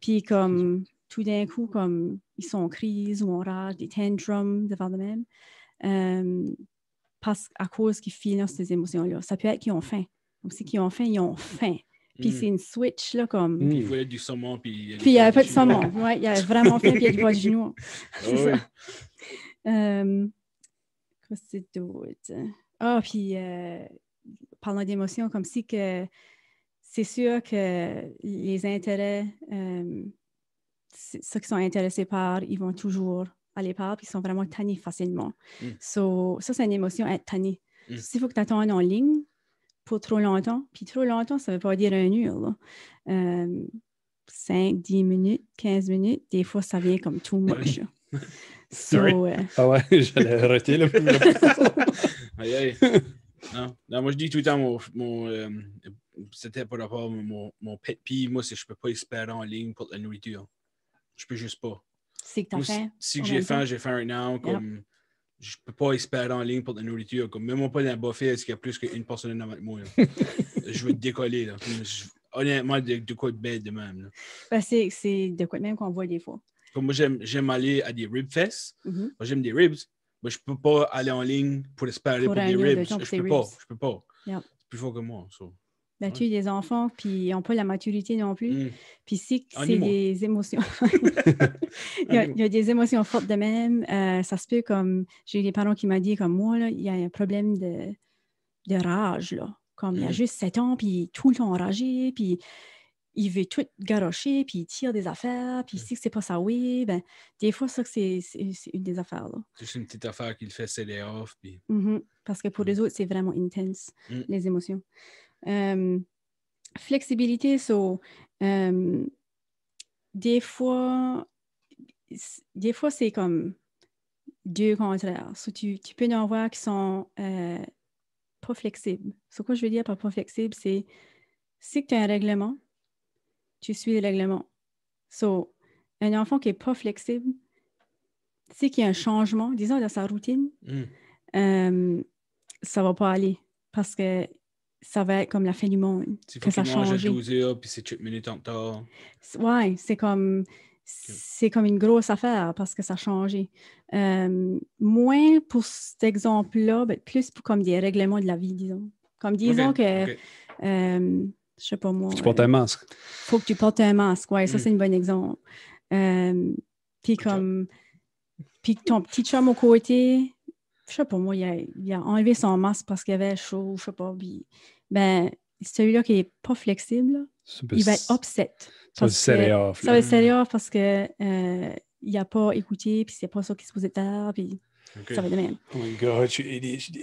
Puis comme tout d'un coup, comme ils sont en crise ou en rage, des tantrums, des affaires de même. À cause qu'ils filent ces émotions-là. Ça peut être qu'ils ont faim. Comme si qu'ils ont faim, ils ont faim. Puis c'est une switch, là, comme... Puis il voulait du saumon, puis... Puis il n'y avait pas de saumon. Oui, il y avait vraiment faim, puis il y a du poil de genoux. Quoi c'est d'autre? Puis parlant d'émotions, comme si que... C'est sûr que les intérêts, ceux qui sont intéressés par, ils vont toujours... à l'épargne, puis ils sont vraiment tannés facilement. Ça, c'est une émotion, être tanné. S'il faut que tu attendes en ligne pour trop longtemps, puis trop longtemps, ça ne veut pas dire 1 heure. 5, 10 minutes, 15 minutes, des fois, ça vient comme too much. Ah ouais, j'allais arrêter là. Aïe. Non, moi, je dis tout le temps, c'était par rapport à mon pet peeve, moi, c'est que je ne peux pas espérer en ligne pour la nourriture. Je peux juste pas. C'est que tu as faim. Si j'ai faim right now. Comme, je peux pas espérer en ligne pour de la nourriture. Comme, même pas dans un buffet, est-ce qu'il y a plus qu'une personne avec moi? Je vais te décoller. Là. Honnêtement, de quoi de bête de même. Là. C'est de quoi de même qu'on voit des fois. Comme moi, j'aime aller à des rib fests. Moi, j'aime des ribs. Mais je peux pas aller en ligne pour espérer pour des ribs. Je peux pas. Yeah. C'est plus fort que moi. So. Tu as des enfants, puis ils n'ont pas la maturité non plus. Puis c'est des émotions. il y a des émotions fortes de même. Ça se peut comme... J'ai des parents qui m'ont dit, comme moi, là, il y a un problème de rage. Là. Comme il y a juste 7 ans, puis tout le temps enragé, puis il veut tout garocher, puis il tire des affaires, puis si c'est pas ça, oui, ben des fois, ça, c'est une des affaires. Là. C'est juste une petite affaire qu'il fait céder off. Puis... Parce que pour les autres, c'est vraiment intense, les émotions. Flexibilité, des fois c'est comme deux contraires. Tu peux en voir qui sont pas flexibles. Quoi je veux dire par pas flexible, c'est si tu as un règlement, tu suis le règlement. Un enfant qui n'est pas flexible, c'est qu'il y a un changement, disons, dans sa routine, ça va pas aller parce que ça va être comme la fin du monde. Que ça change. Il faut qu'il mange à 12 heures, puis c'est 8 minutes en retard. Oui, c'est comme une grosse affaire parce que ça a changé. Moins pour cet exemple-là, mais plus pour comme des règlements de la vie, disons. Comme disons que, je sais pas moi... Tu portes un masque. Faut que tu portes un masque, oui, ça c'est un bon exemple. Puis comme... Puis ton petit chum au côté... Je sais pas, moi, il a enlevé son masque parce qu'il avait chaud, je sais pas. Puis, ben, celui-là qui est pas flexible, il va être upset. Ça va être sérieux parce que il a pas écouté, puis c'est pas ça qu'il se posait tard, puis ça va de même. Oh my God, je suis ADHD.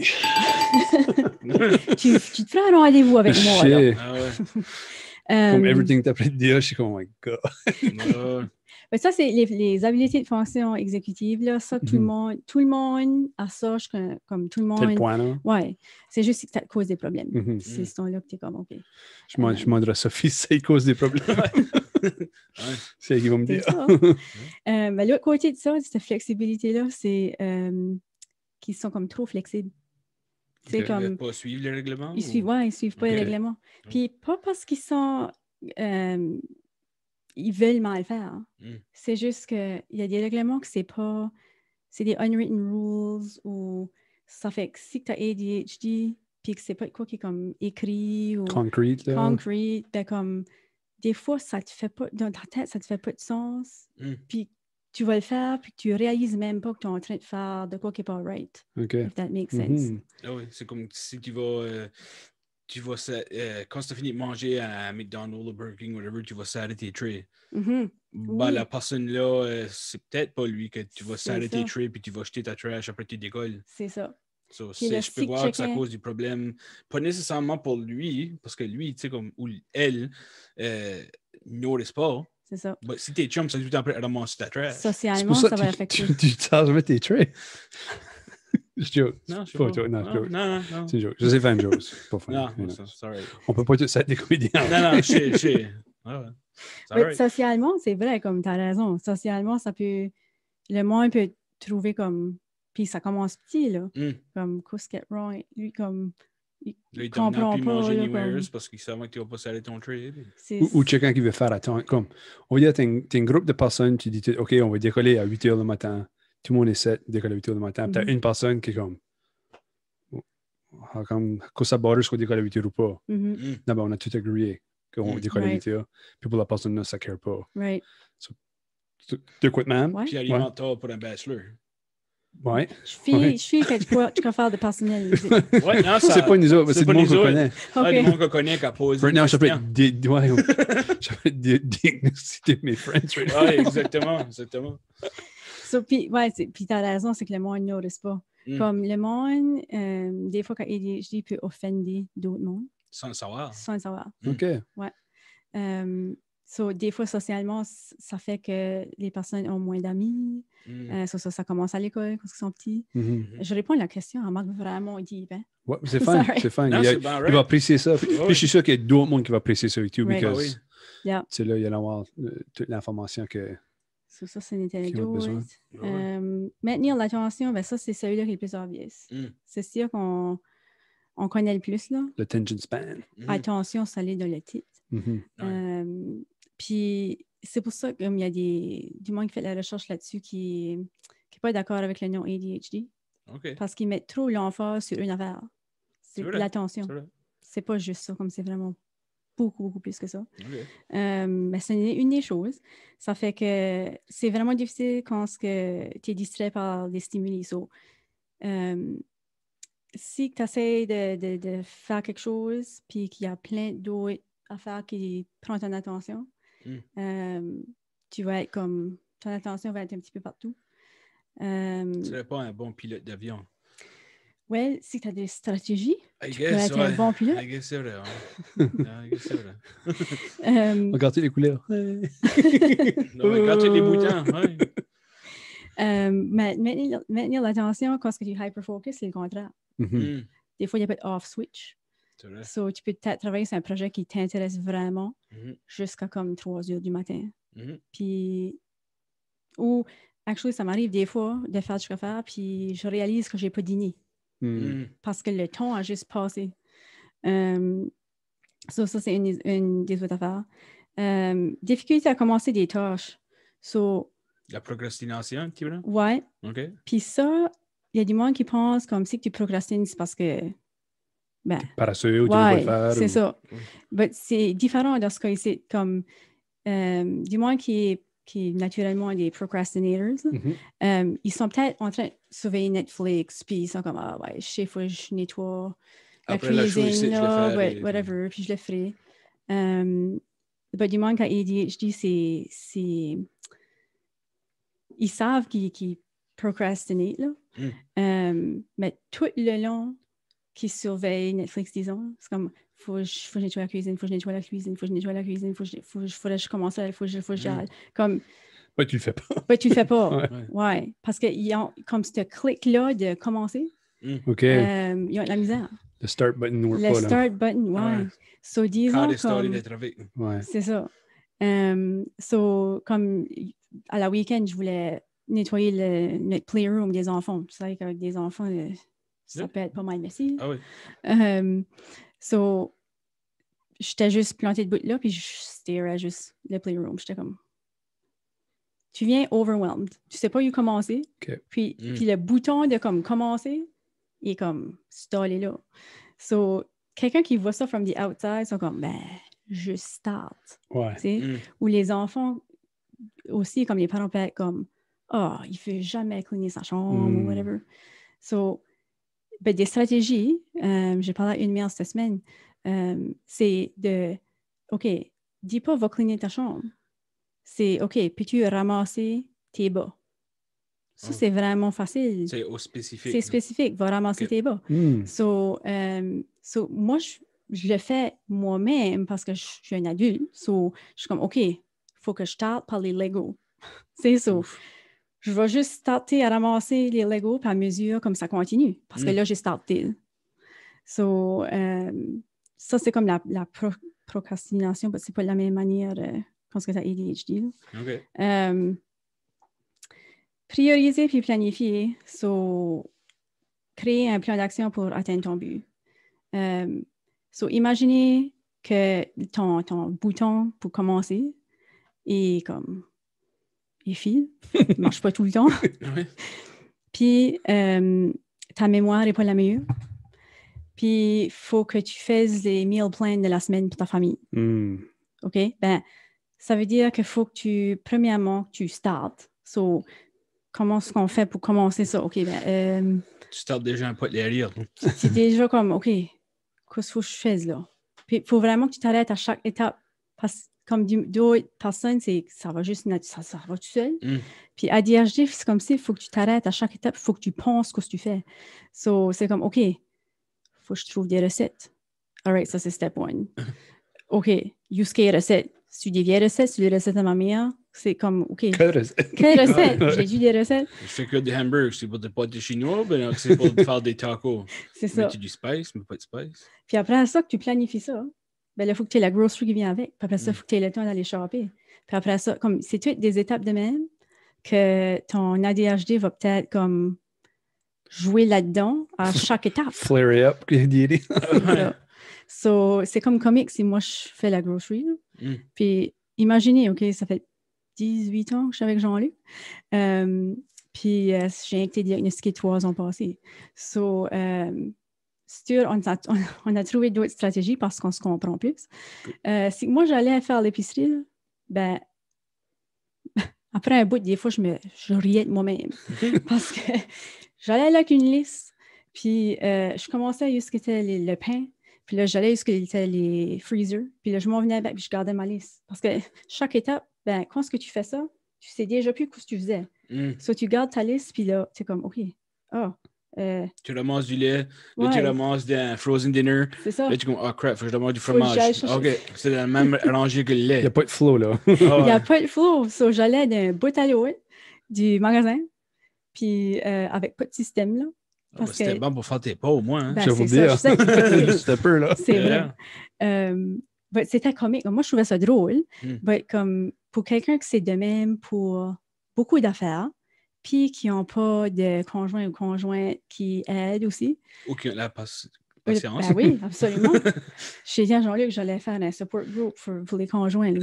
tu te feras un rendez-vous avec moi, là. Ah Comme everything t'as pris de dire, je suis comme, oh my God. Mais ça, c'est les habiletés de fonction exécutive. Là, ça, tout le monde a ça, comme tout le monde. Tel point, là. Ouais. C'est juste que ça cause des problèmes. Mhm. C'est ce temps-là que tu es comme, OK. Je demanderai à Sophie si ça cause des problèmes. C'est elle qui va me C'est dire. ça. Mais l'autre côté de ça, cette flexibilité-là, c'est qu'ils sont comme trop flexibles. Ils ne comme, pas suivre les règlements? ils suivent pas les règlements. Puis pas parce qu'ils sont... ils veulent mal faire. Hein. C'est juste qu'il y a des règlements que c'est pas... C'est des unwritten rules ou ça fait que si tu as ADHD puis que c'est pas quoi qui est comme écrit ou... Concrete, là. Concrete, ben comme... Des fois, ça te fait pas... Dans ta tête, ça te fait pas de sens. Puis tu vas le faire puis tu réalises même pas que tu es en train de faire de quoi qui est pas right. OK. If that makes sense. Ah oui, c'est comme si tu vas quand tu as fini de manger à McDonald's ou Burger King, whatever, tu vas serrer tes trays. Mhm. Ben, Oui. la personne-là, c'est peut-être pas lui que tu vas serrer tes ça. trays puis tu vas jeter ta trash après tu décolles. C'est ça. So, Puis le je peux stick voir que ça chicken. cause du problème. Pas nécessairement pour lui, parce que lui, tu sais, comme, ou elle, notice pas. C'est ça. Mais si t'es chum, ça tout le temps après ramasser ta trash. C'est Socialement, pour ça ça que va affecter. tu sers jamais tes trays. Je joke. Non, je sais Pas pas. toi, non, je joke. Non. C'est une joke. Je sais faire une joke. C'est pas funny. Non, You know. c'est alright. On peut pas tous être des comédiens. Non, je sais. Ah ouais. C'est Mais alright. socialement, c'est vrai, comme tu as raison. Socialement, ça peut. Le monde peut trouver comme. Puis ça commence petit, là. Comme, qu'est-ce qui est wrong? Lui, comme. Là, il comprend t'a plus pas, manger là, anywhere comme- parce qu'il savait que tu vas pas serrer ton tray. C'est- Ou quelqu'un qui veut faire attendre. Comme, on va dire, t'es un groupe de personnes, tu dis, OK, on va décoller à 8 h le matin. Tout le monde est 7, décolle à 8 h le matin. Puis t'as une personne qui est comme, quand ça barre, est-ce qu'on décolle à 8 h ou pas? Mhm. Non, ben, on a tout agréé qu'on décolle à Right. 8 h. Puis pour la personne-là, ça ne care pas. Right. De quoi de même? Ouais. Puis il arrive en retard pour un bachelor. Ouais. Je suis que tu peux faire de personnel. Ouais, non, ça. C'est pas nous autres, c'est pas le monde nous qu'on autres. connaît. Ah, du OK. monde qu'on connaît qui a posé. Right now, une je s'appelle question. diagnostiquer mes friends. Right now. Ouais, exactement. So, puis tu as raison, c'est que le monde ne notice pas. Comme le monde, des fois, quand ADHD peut offender d'autres mondes, Sans le savoir. sans le savoir. OK. So, des fois, socialement, ça fait que les personnes ont moins d'amis. Ça commence à l'école quand ils sont petits. Mhm. Je réponds à la question en manque vraiment deep. Hein? Ouais, c'est fine, Sorry. c'est fine. Non, Il c'est bien va right. apprécier ça. Puis je suis sûr qu'il y a d'autres mondes qui vont apprécier ça avec toi, Right. parce Ah oui. Yeah. tu sais, là, il y a avoir toute l'information que... So, ça, c'est une Qui ont besoin. anecdote. Maintenir l'attention, ben ça, c'est celui-là qui est le plus obvious. C'est sûr qu'on connaît le plus, là. L'attention span. Attention, ça l'est dans le titre. Mhm. Puis c'est pour ça qu'il y a du monde qui fait la recherche là-dessus qui n'est pas d'accord avec le nom ADHD OK. parce qu'ils mettent trop l'emphase sur une affaire. C'est vrai. l'attention. C'est vrai. C'est pas juste ça, comme c'est vraiment beaucoup plus que ça. OK. Mais c'est une des choses. Ça fait que c'est vraiment difficile quand tu es distrait par des stimuli. So, si tu essaies de faire quelque chose puis qu'il y a plein d'autres affaires qui prennent ton attention, tu vas être comme... Ton attention va être un petit peu partout. Tu serais pas un bon pilote d'avion. Ouais, si tu as des stratégies, I tu peux guess, être un bon pilote. I guess c'est vrai. I guess c'est vrai. Regardez les couleurs. Non, regarde les boutons. Ouais. Maintenir l'attention quand tu hyper-focus, c'est le contraire. Mhm. Des fois, il n'y a pas de off-switch. C'est vrai. So, tu peux peut-être travailler sur un projet qui t'intéresse vraiment Mhm. jusqu'à comme 3 heures du matin. Mhm. Puis, ou, actually, ça m'arrive des fois de faire ce que je fais, puis je réalise que je n'ai pas dîné Mhm. parce que le temps a juste passé. Ça, c'est une des autres affaires. Difficulté à commencer des tâches. So, La procrastination, tu vois? ouais. OK. Puis ça, il y a du monde qui pense comme si que tu procrastines, c'est parce que... Ben, Paresseux, ou tu ne veux pas le faire. c'est ou- ça. Mais c'est différent de ce que c'est comme du moins qui est naturellement des procrastinators. Mhm. Ils sont peut-être en train de surveiller Netflix, puis ils sont comme ah ouais, je sais, faut que je nettoie la Après la chose ici, cuisine, je là, le ferai. ouais, whatever, puis je le ferai. Du moins qu'à ADHD, c'est ils savent qu'ils procrastinent, là. Mais tout le long, qui surveille Netflix, disons. C'est comme, faut que je nettoie la cuisine, faut que je nettoie la cuisine, faut que je nettoie la cuisine, faut que je commence là, faut que j'y aille. Comme, Ouais, tu le fais pas. ouais, tu le fais pas. Ouais. Ouais. Parce que comme ce clic-là de commencer, OK. ils ont de la misère. Le start button ne work Le pas, là. start button, ouais. Ouais. So, disons Quand les stories comme... d'être avec. Ouais. C'est ça. So, comme à la week-end, je voulais nettoyer notre playroom des enfants. Tu sais qu'avec des enfants, ça Yeah. peut être pas mal messy. Ah oui. So, j'étais juste plantée debout là, puis je starais juste le playroom. J'étais comme... Tu viens overwhelmed. Tu sais pas où commencer. OK. Puis le bouton de comme commencer, il est comme stallé là. So, quelqu'un qui voit ça from the outside, sont comme, ben, je start. Ouais. Tu sais? Ou les enfants aussi, comme les parents peuvent être comme, il ne fait jamais cleaner sa chambre ou whatever. So, ben, des stratégies, j'ai parlé à une mère cette semaine, c'est de, OK, dis pas, va cleaner ta chambre. C'est, OK, peux-tu ramasser tes bas? Ça, c'est vraiment facile. C'est au spécifique. C'est spécifique, va ramasser tes bas. So, moi, je le fais moi-même parce que je suis un adulte. So, je suis comme, OK, il faut que je starte par les Legos. C'est ça. Je vais juste starter à ramasser les Legos par mesure comme ça continue. Parce que là, j'ai starté. So, ça, c'est comme la procrastination, mais c'est pas de la même manière quand tu as ADHD. OK. Prioriser puis planifier. So, créer un plan d'action pour atteindre ton but. So, imaginez que ton bouton pour commencer est comme il file, il marche pas tout le temps. Oui. Puis ta mémoire n'est pas la meilleure. Puis il faut que tu fasses les meal plans de la semaine pour ta famille. OK? Ben, ça veut dire qu'il faut que premièrement, tu startes. So, comment est-ce qu'on fait pour commencer ça? OK, ben... Tu startes déjà un peu derrière. c'est déjà comme, OK, qu'est-ce qu'il faut que je fasse là? Puis il faut vraiment que tu t'arrêtes à chaque étape. Parce que comme d'autres personnes, ça va juste, ça va tout seul. Puis ADHD, c'est comme si il faut que tu t'arrêtes à chaque étape, il faut que tu penses ce que tu fais. So, c'est comme, OK, il faut que je trouve des recettes. All right, ça c'est step one. OK, use quelle recette? C'est des vieilles recettes, c'est des recettes de ma mère. C'est comme, OK. Quelle recette? Quelle recette? J'ai dû des recettes. Je fais que des hamburgers, c'est pour des pâtes chinois, ben c'est pour faire des tacos. C'est ça. Mets-tu du spice, mais pas de spice. Puis après ça, que tu planifies ça, ben là, il faut que tu aies la grocery qui vient avec. Puis après ça, il faut que tu aies le temps d'aller shopper. Puis après ça, comme c'est toutes des étapes de même que ton ADHD va peut-être comme jouer là-dedans à chaque étape. Flare it up, Didier. So, c'est comme comique si moi, je fais la grocery. Puis imaginez, OK, ça fait 18 ans que je suis avec Jean-Luc. Puis j'ai été diagnostiquée 3 ans passés. So, on a trouvé d'autres stratégies parce qu'on se comprend plus. Si moi, j'allais faire l'épicerie, ben, après un bout, des fois, je riais de moi-même. Parce que j'allais là avec une liste, puis je commençais à utiliser le pain, puis là, j'allais utiliser les freezers, puis là, je m'en venais avec, puis je gardais ma liste. Parce que chaque étape, ben, quand est-ce que tu fais ça, tu sais déjà plus ce que tu faisais. So, tu gardes ta liste, puis là, tu es comme, OK, tu ramasses du lait, là tu ramasses un frozen dinner. C'est ça. Là tu dis, oh crap, faut que je ramasse du fromage. OK, c'est le même rangé que le lait. Il n'y a pas de flow, là. Il n'y a pas de flow. So, j'allais d'un bout à l'autre du magasin, puis avec pas de système, là. Parce que c'était bon pour faire tes pas, au moins. Hein? Ben, je vais vous c'est dire. C'était peu, là. C'est vrai. C'était comique. Moi, je trouvais ça drôle. Comme pour quelqu'un qui c'est de même pour beaucoup d'affaires, puis qui n'ont pas de conjoint ou conjointe qui aident aussi. Ou qui ont la patience. Ben oui, absolument. J'ai dit à Jean-Luc que j'allais faire un support group pour les conjoints.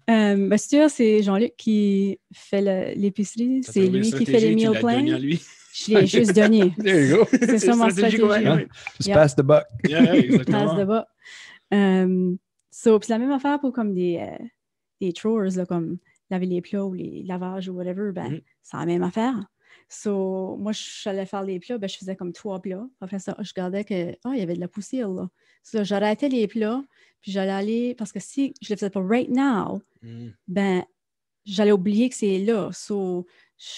Bien sûr, c'est Jean-Luc qui fait l'épicerie. C'est lui qui fait les meal plans. Je l'ai juste donné. There you go. C'est ça ma stratégie. Just pass the buck. Exactement. Pass the buck. Puis la même affaire pour comme des chores, là, comme laver les plats ou les lavages ou whatever, ben, c'est la même affaire. So, moi, j'allais faire les plats, ben, je faisais comme 3 plats. Après ça, je regardais que, il y avait de la poussière, là. So, j'arrêtais les plats, puis j'allais aller, parce que si je le faisais pas right now, ben, j'allais oublier que c'est là. So,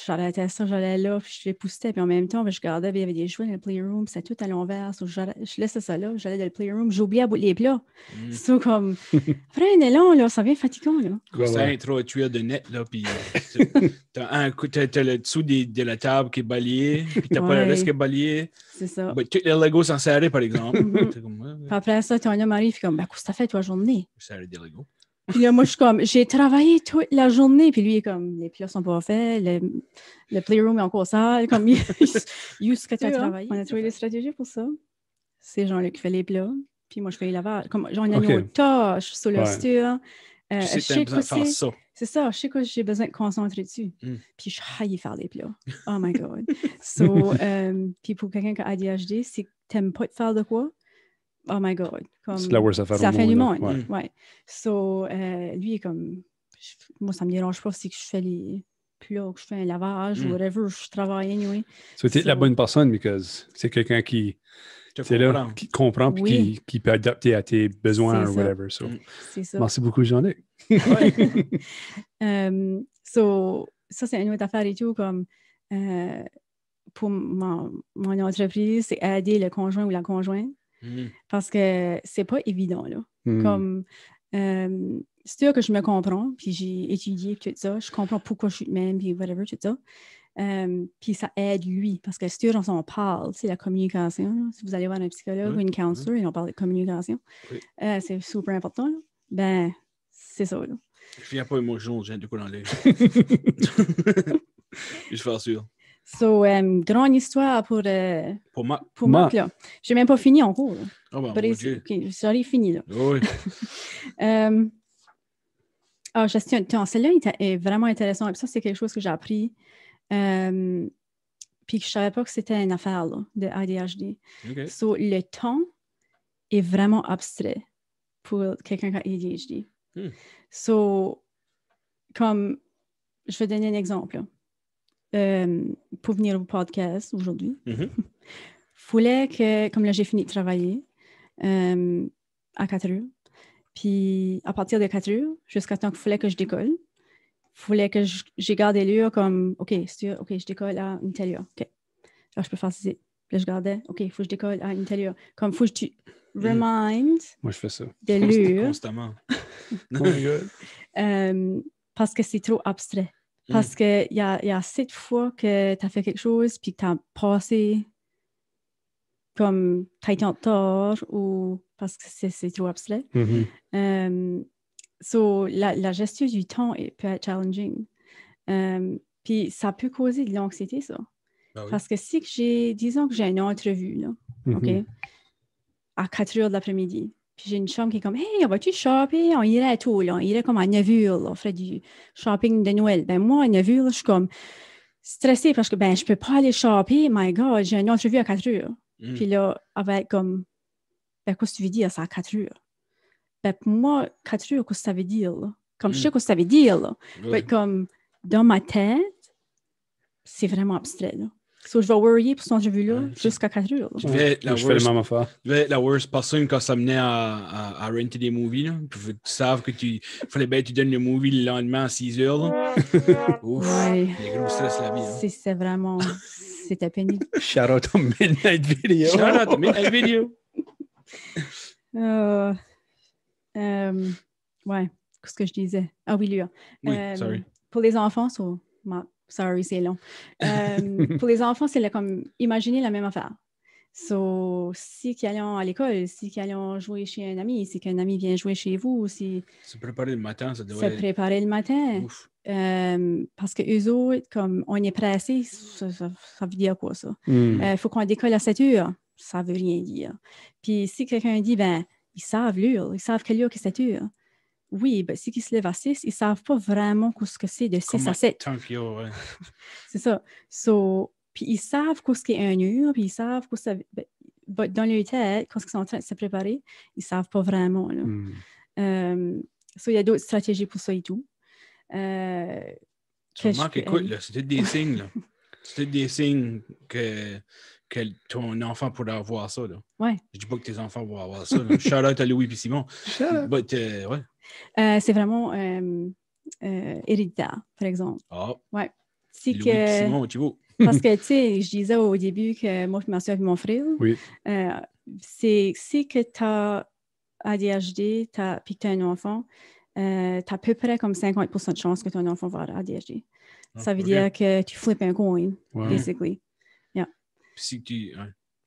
j'arrêtais ça, j'allais là, puis je les poussais, puis en même temps, je regardais, puis il y avait des jouets dans le playroom, puis c'était tout à l'envers. Je laissais ça là, j'allais dans le playroom, j'oubliais à bout les plats. C'est comme, après un élan, là, ça devient fatigant, là. C'est un intro à tuer de net, là, puis t'as le dessous de la table qui est balayé, puis t'as pas le reste qui est balayé. C'est ça. Bah, tout le Lego s'en serrait, par exemple. C'est comme, Puis après ça, ton homme arrive, puis comme, qu'est-ce que t'as fait toi, journée? serrer des Lego. Puis là, moi, je suis comme, j'ai travaillé toute la journée. Puis lui, il est comme, les plats sont pas faits, le playroom est encore sale. Comme, ce que tu as travaillé. On a trouvé des stratégies pour ça. C'est Jean-Luc qui fait les plats. Puis moi, je fais les lavages. Comme, genre, on a une autre tâche sur le stur. Je sais que faire ça. C'est ça, je sais que j'ai besoin de concentrer dessus. Puis je haïs faire les plats. Oh my God. So, puis pour quelqu'un qui a ADHD, si t'aimes pas de faire de quoi, oh my God. C'est la worst affaire ça fait du monde. Ouais. So, lui, est comme, moi, ça me dérange pas si je fais les plats, que je fais un lavage ou whatever, je travaille anyway. So, t'es la bonne personne parce que c'est quelqu'un qui comprend puis qui peut adapter à tes besoins ou whatever. So. C'est ça. Merci beaucoup, Jean-Luc. So, ça, c'est une autre affaire et tout, comme pour mon entreprise, c'est aider le conjoint ou la conjointe. Parce que c'est pas évident, là. Comme, c'est sûr que je me comprends, puis j'ai étudié tout ça, je comprends pourquoi je suis de même, puis whatever, tout ça. Puis ça aide lui, parce que c'est sûr, on parle, c'est la communication. Là. Si vous allez voir un psychologue ou une counselor, ils vont parler de communication. C'est super important, là. Ben, c'est ça, là. Je viens pas émotionnel, j'ai de quoi dans l'œil. Je suis sûr. So, grande histoire pour Marc, là. J'ai même pas fini en cours. Oh, ben, j'aurais fini, là. Oui. Gestion de temps. Celle-là est vraiment intéressante. Ça, c'est quelque chose que j'ai appris. Puis que je savais pas que c'était une affaire là, de ADHD. Okay. So, le temps est vraiment abstrait pour quelqu'un qui a ADHD. So, comme, je vais donner un exemple. Pour venir au podcast aujourd'hui, fallait que, comme là, j'ai fini de travailler à 4 heures. Puis, à partir de 4 heures, jusqu'à temps qu'il fallait que je décolle, fallait que j'ai gardé l'heure comme, OK, je décolle à une telle heure. OK. Là, je peux faire ça. Là, je gardais, OK, il faut que je décolle à une telle heure. Comme, il faut que tu remind Moi, je fais ça. de l'heure. Constamment. Parce que c'est trop abstrait. Parce qu'il y a 7 fois que tu as fait quelque chose puis que tu as passé comme tu as été en tort ou parce que c'est trop abstrait. So, la gestion du temps peut être challenging. Puis ça peut causer de l'anxiété, ça. Ben oui. Parce que disons que j'ai une entrevue, là, OK, à 4 heures de l'après-midi. Puis j'ai une chambre qui est comme, hey, on va-tu shopper? On irait à tout, là. On irait comme à 9 heures, là. On ferait du shopping de Noël. Ben moi, à 9 heures, là, je suis comme stressée parce que, ben, je peux pas aller shopper. My God, j'ai une entrevue à 4 heures. Puis là, elle va être comme, ben, qu'est-ce que tu veux dire, ça à 4 heures? Ben, pour moi, 4 heures, qu'est-ce que ça veut dire, là? Comme, je sais ce que ça veut dire, là. Ben, comme, dans ma tête, c'est vraiment abstrait, là. So, je vais worryer pour cette entrevue-là jusqu'à 4 heures. Je fais le même affaire. Je vais être la worst personne quand ça menait à renter des movies. Là. Puis, tu savent que fallait bien que tu donnes le movie le lendemain à 6 heures. Là. Ouf, les gros stress la vie. Hein. C'est vraiment... C'était pénible. Shout out to Midnight Video. Shout out to Midnight Video. Ouais, qu'est-ce que je disais? Ah oui, lui. Oui, sorry. Pour les enfants, sorry, c'est long. Pour les enfants, c'est comme imaginer la même affaire. So, si qu'ils allons à l'école, si qu'ils allons jouer chez un ami, si qu'un ami vient jouer chez vous, si... Se préparer le matin, ça devrait... Se préparer le matin. Parce que eux autres, comme on est pressé, ça veut dire quoi, ça? Il faut qu'on décolle à 7 heures. Ça veut rien dire. Puis si quelqu'un dit, ben, ils savent l'heure, ils savent quelle heure que c'est 7 heures. Oui, ben, si ils se lèvent à 6, ils ne savent pas vraiment ce que c'est de 6 à 7. Ouais. C'est ça. So, puis ils savent ce qu'est un heure, puis ils savent que ça... Ben, dans leur tête, quand ils sont en train de se préparer, ils ne savent pas vraiment. So, il y a d'autres stratégies pour ça et tout. Écoute, là, c'était des signes. Là. C'était des signes que ton enfant pourrait avoir ça. Là. Ouais. Je dis pas que tes enfants vont avoir ça. Là. Shout out à Louis et Simon. But, ouais. C'est vraiment héréditaire, par exemple. Ah. Ouais. c'est Louis que... Simon, tu vois. Parce que, tu sais, je disais au début que moi, je m'en suis avec mon frère. Oui. C'est que tu as ADHD puis que tu as un enfant, tu as à peu près comme 50% de chance que ton enfant va avoir ADHD. Ça veut ok. dire que tu flippes un coin, Ouais. basically. Puis si tu...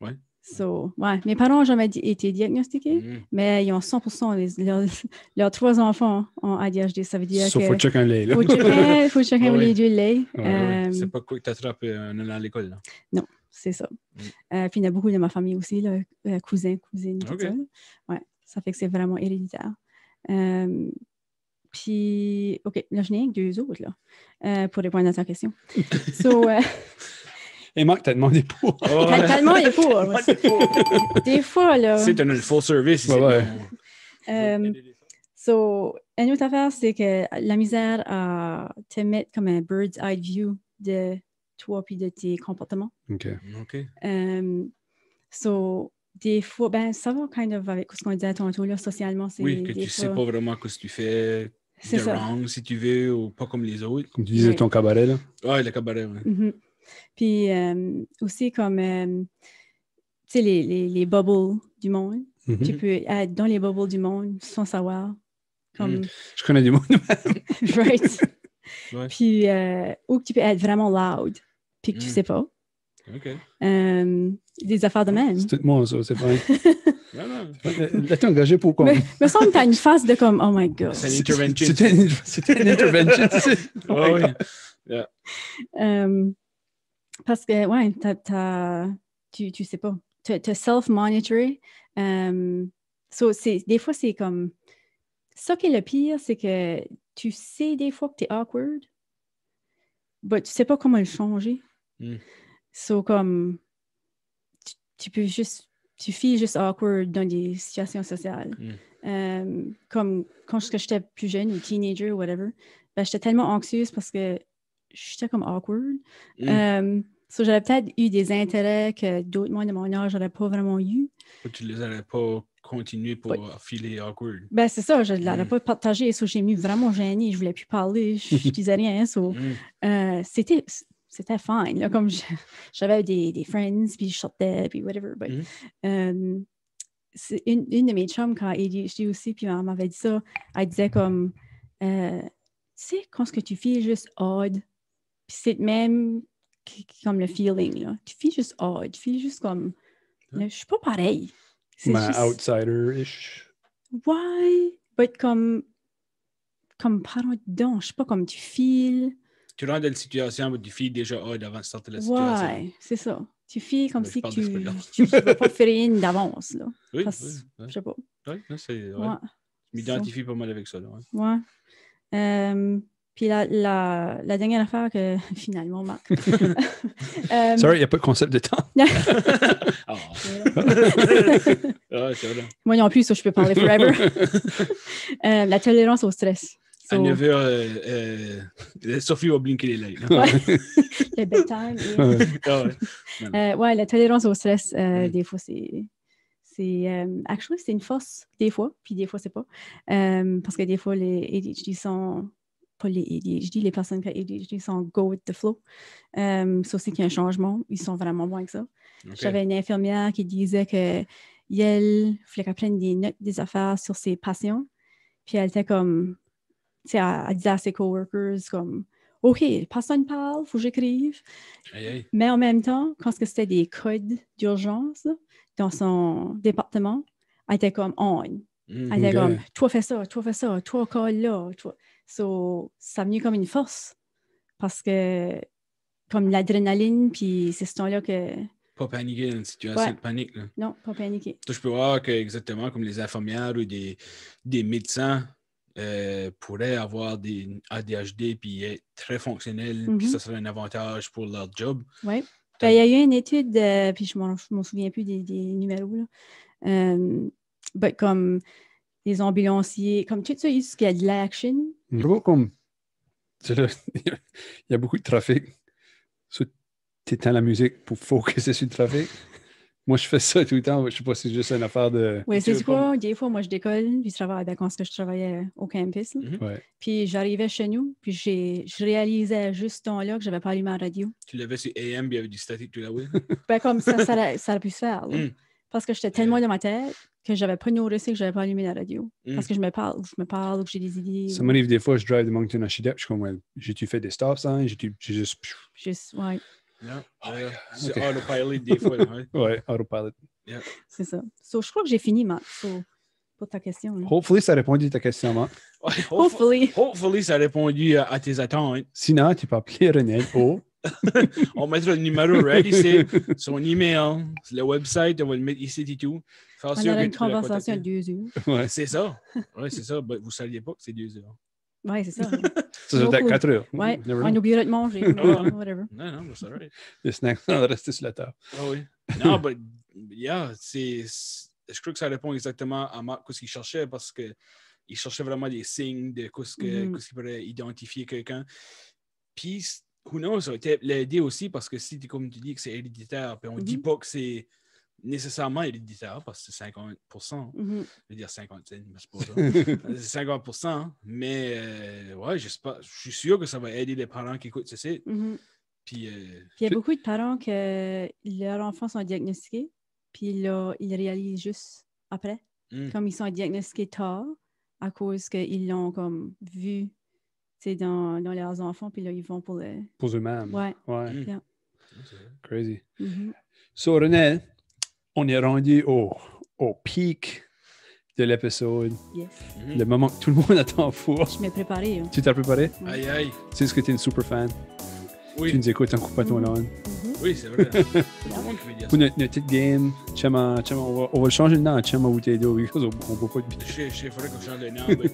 Ouais. So, ouais, mes parents n'ont jamais été diagnostiqués, mais ils ont 100%, leurs 3 enfants ont ADHD. Ça veut dire Sauf que faut checker un lait, là. faut que chacun Ouais. les 2 lait. Ouais, C'est pas quoi que t'attrapes en allant à l'école, là. Non, c'est ça. Puis il y en a beaucoup de ma famille aussi, là, cousins, cousines, tout Ok. ça. Là. Ouais, ça fait que c'est vraiment héréditaire. Puis, OK, là, je n'ai que 2 autres, là, pour répondre à ta question. So, Et Marc, t'as demandé pour. tellement il est pour. Des fois, là... C'est un full service. Ouais, ouais. So, une autre affaire, c'est que la misère à te mettre comme un bird's eye view de toi puis de tes comportements. OK. OK. So, des fois, ben, ça va kind of avec ce qu'on disait tantôt, là, socialement. C'est Oui, que des tu sais fois- pas vraiment ce que tu fais C'est de ça. wrong, si tu veux, ou pas comme les autres. Comme tu disais, Oui. ton cabaret, là. Ouais, le cabaret, ouais. Mhm. Puis aussi comme, tu sais, les bubbles du monde. Mhm. Tu peux être dans les bubbles du monde sans savoir. Comme, Je connais du monde. right? Ouais. Puis, ou que tu peux être vraiment loud, puis que tu sais pas. OK. Des affaires de même. C'est tout moi, ça, c'est vrai. Non, non. Là-t'es engagé pour quoi? Mais me semble que tu as une face de comme, oh my God. C'est une intervention. C'était une intervention, tu sais. Ouais, ouais. Yeah. Parce que, ouais, tu sais pas. Tu self-monitoré. Des fois, c'est comme... Ça qui est le pire, c'est que tu sais des fois que tu es awkward, mais tu sais pas comment le changer. Comme... Tu peux juste... Tu files juste awkward dans des situations sociales. Comme quand j'étais plus jeune ou teenager ou whatever, ben, j'étais tellement anxieuse parce que j'étais comme awkward. J'avais peut-être eu des intérêts que d'autres monde de mon âge n'auraient pas vraiment eu. Tu les aurais pas continué pour filer awkward. Ben, c'est ça, je ne l'aurais pas partagé. J'ai mis vraiment gênée. Je ne voulais plus parler. Je disais rien. C'était fine. Là, comme j'avais des friends, puis je sortais, puis whatever. But, c'est une de mes chums, quand ADHD aussi, puis elle m'avait dit ça, elle disait comme, tu sais, quand ce que tu fais juste odd, puis c'est même comme le feeling, là. Tu fais juste odd, tu fais juste comme, je suis pas pareil. C'est Ben, juste, outsider-ish. ouais, but comme pardon, donc, je sais pas, comme tu files. Tu rentres dans une situation où tu files déjà odd avant de sortir de la situation. Ouais, c'est ça. Tu files comme Ouais, je si parle tu d'expérience. ne vas pas faire rien d'avance, là. Oui, Parce- oui. Je sais pas. Ouais, non, c'est... Ouais. Ouais. Je m'identifie pas mal avec ça, là. Ouais. Ouais. Puis la dernière affaire que finalement, Marc. Sorry, il n'y a pas de concept de temps. Ah, ouais, c'est vrai. Moi non plus, ça, je peux parler forever. La tolérance au stress. À So, 9h, Sophie va blinker les lights. ouais. Le bedtime. Ah, ouais. Ouais, la tolérance au stress, des fois, actually, c'est une force, des fois, puis des fois, c'est pas. Parce que des fois, les ADHD sont... Pas les ADHD, les personnes qui ont ADHD sont go with the flow. Ça aussi qu'il y a un changement. Ils sont vraiment bons avec ça. Okay. J'avais une infirmière qui disait qu'elle fallait qu'elle prenne des notes des affaires sur ses patients. Puis elle était comme... Tu sais, elle disait à ses coworkers comme... OK, personne parle, il faut que j'écrive. Aïe, aïe. Mais en même temps, quand c'était des codes d'urgence là, dans son département, elle était comme on. Elle était comme, toi fais ça, toi colle là. Toi. So, ça a venu comme une force. Parce que, comme l'adrénaline, puis c'est ce temps-là que... Pas paniquer dans une situation Ouais. de panique. Là. Non, pas paniquer. Je peux voir que, exactement comme les infirmières ou des médecins pourraient avoir des ADHD puis être très fonctionnels, puis ça serait un avantage pour leur job. Oui. Ben, il y a eu une étude, puis je ne m'en souviens plus des numéros, là. But comme les ambulanciers, comme tout ça, il y a de l'action. Je vois comme... Il y a beaucoup de trafic. Tu éteins la musique pour focuser sur le trafic. Moi, je fais ça tout le temps. Je sais pas si c'est juste une affaire de... Oui, tu c'est veux quoi? Des fois, moi, je décolle, puis je travaille quand je travaillais au campus. Là. Ouais. Puis j'arrivais chez nous, puis je réalisais juste ce temps-là que j'avais pas allumé la radio. Tu l'avais sur AM, puis il y avait du statique tout là-haut. Ben, comme ça aurait pu se faire. Là. Parce que j'étais tellement dans ma tête que j'avais pas noticé que j'avais pas allumé la radio. Parce que je me parle, ou que j'ai des idées. Ça ou... m'arrive des fois, je drive de Moncton à Shedep, je suis comme, ouais, j'ai-tu fait des stop signs? J'ai juste... Juste, ouais, C'est autopilot des fois. Là, ouais. Ouais, autopilot. c'est ça. So, je crois que j'ai fini, Matt, pour ta question. Là. Hopefully, ça a répondu à ta question, Marc. Ouais, Hopefully. ça a répondu à tes attentes. Sinon, tu peux appeler René au... On mettra le numéro ready, c'est son email, le website, on va le mettre ici et tout. On a une conversation de 2 heures. Ouais. C'est ça. Oui, c'est ça. Ben, vous ne saviez pas que c'est 2 heures. Oui, c'est ça. Ça doit être 4 heures. Ouais, Never on know. oublierait de manger. Whatever. Non, c'est right. Les snacks vont rester sur la table. Ah oui. Non, mais je crois que ça répond exactement à Marc ce qu'il cherchait parce qu'il cherchait vraiment des signes de ce qu'il pourrait identifier quelqu'un. Puis, who knows, ça va peut-être l'aider aussi parce que si, comme tu dis, que c'est héréditaire, puis on ne dit pas que c'est nécessairement héréditaire parce que c'est 50%. Je veux dire 50, mais c'est pas ça. C'est 50%, mais ouais, je suis sûr que ça va aider les parents qui écoutent ceci. Puis, il y a beaucoup de parents que leurs enfants sont diagnostiqués, puis là, ils réalisent juste après. Comme ils sont diagnostiqués tard, à cause qu'ils l'ont comme vu dans leurs enfants, puis là, ils vont pour le... Pour eux-mêmes. Ouais. Yeah. Crazy. So, René, on est rendu au pic de l'épisode. Yes. Le moment que tout le monde attend pour. Je m'ai préparé. Hein. Tu t'es préparé? Aïe, aïe. Tu sais ce que tu es une super fan. Oui. Tu nous écoutes en coupant ton âne. Oui, c'est vrai. C'est tout le monde qui veut dire Pour ça. notre petite game, on va le changer de nom à Chema Wutedo, parce qu'on ne voit pas de Je sais, il faudrait qu'on change le nom, mais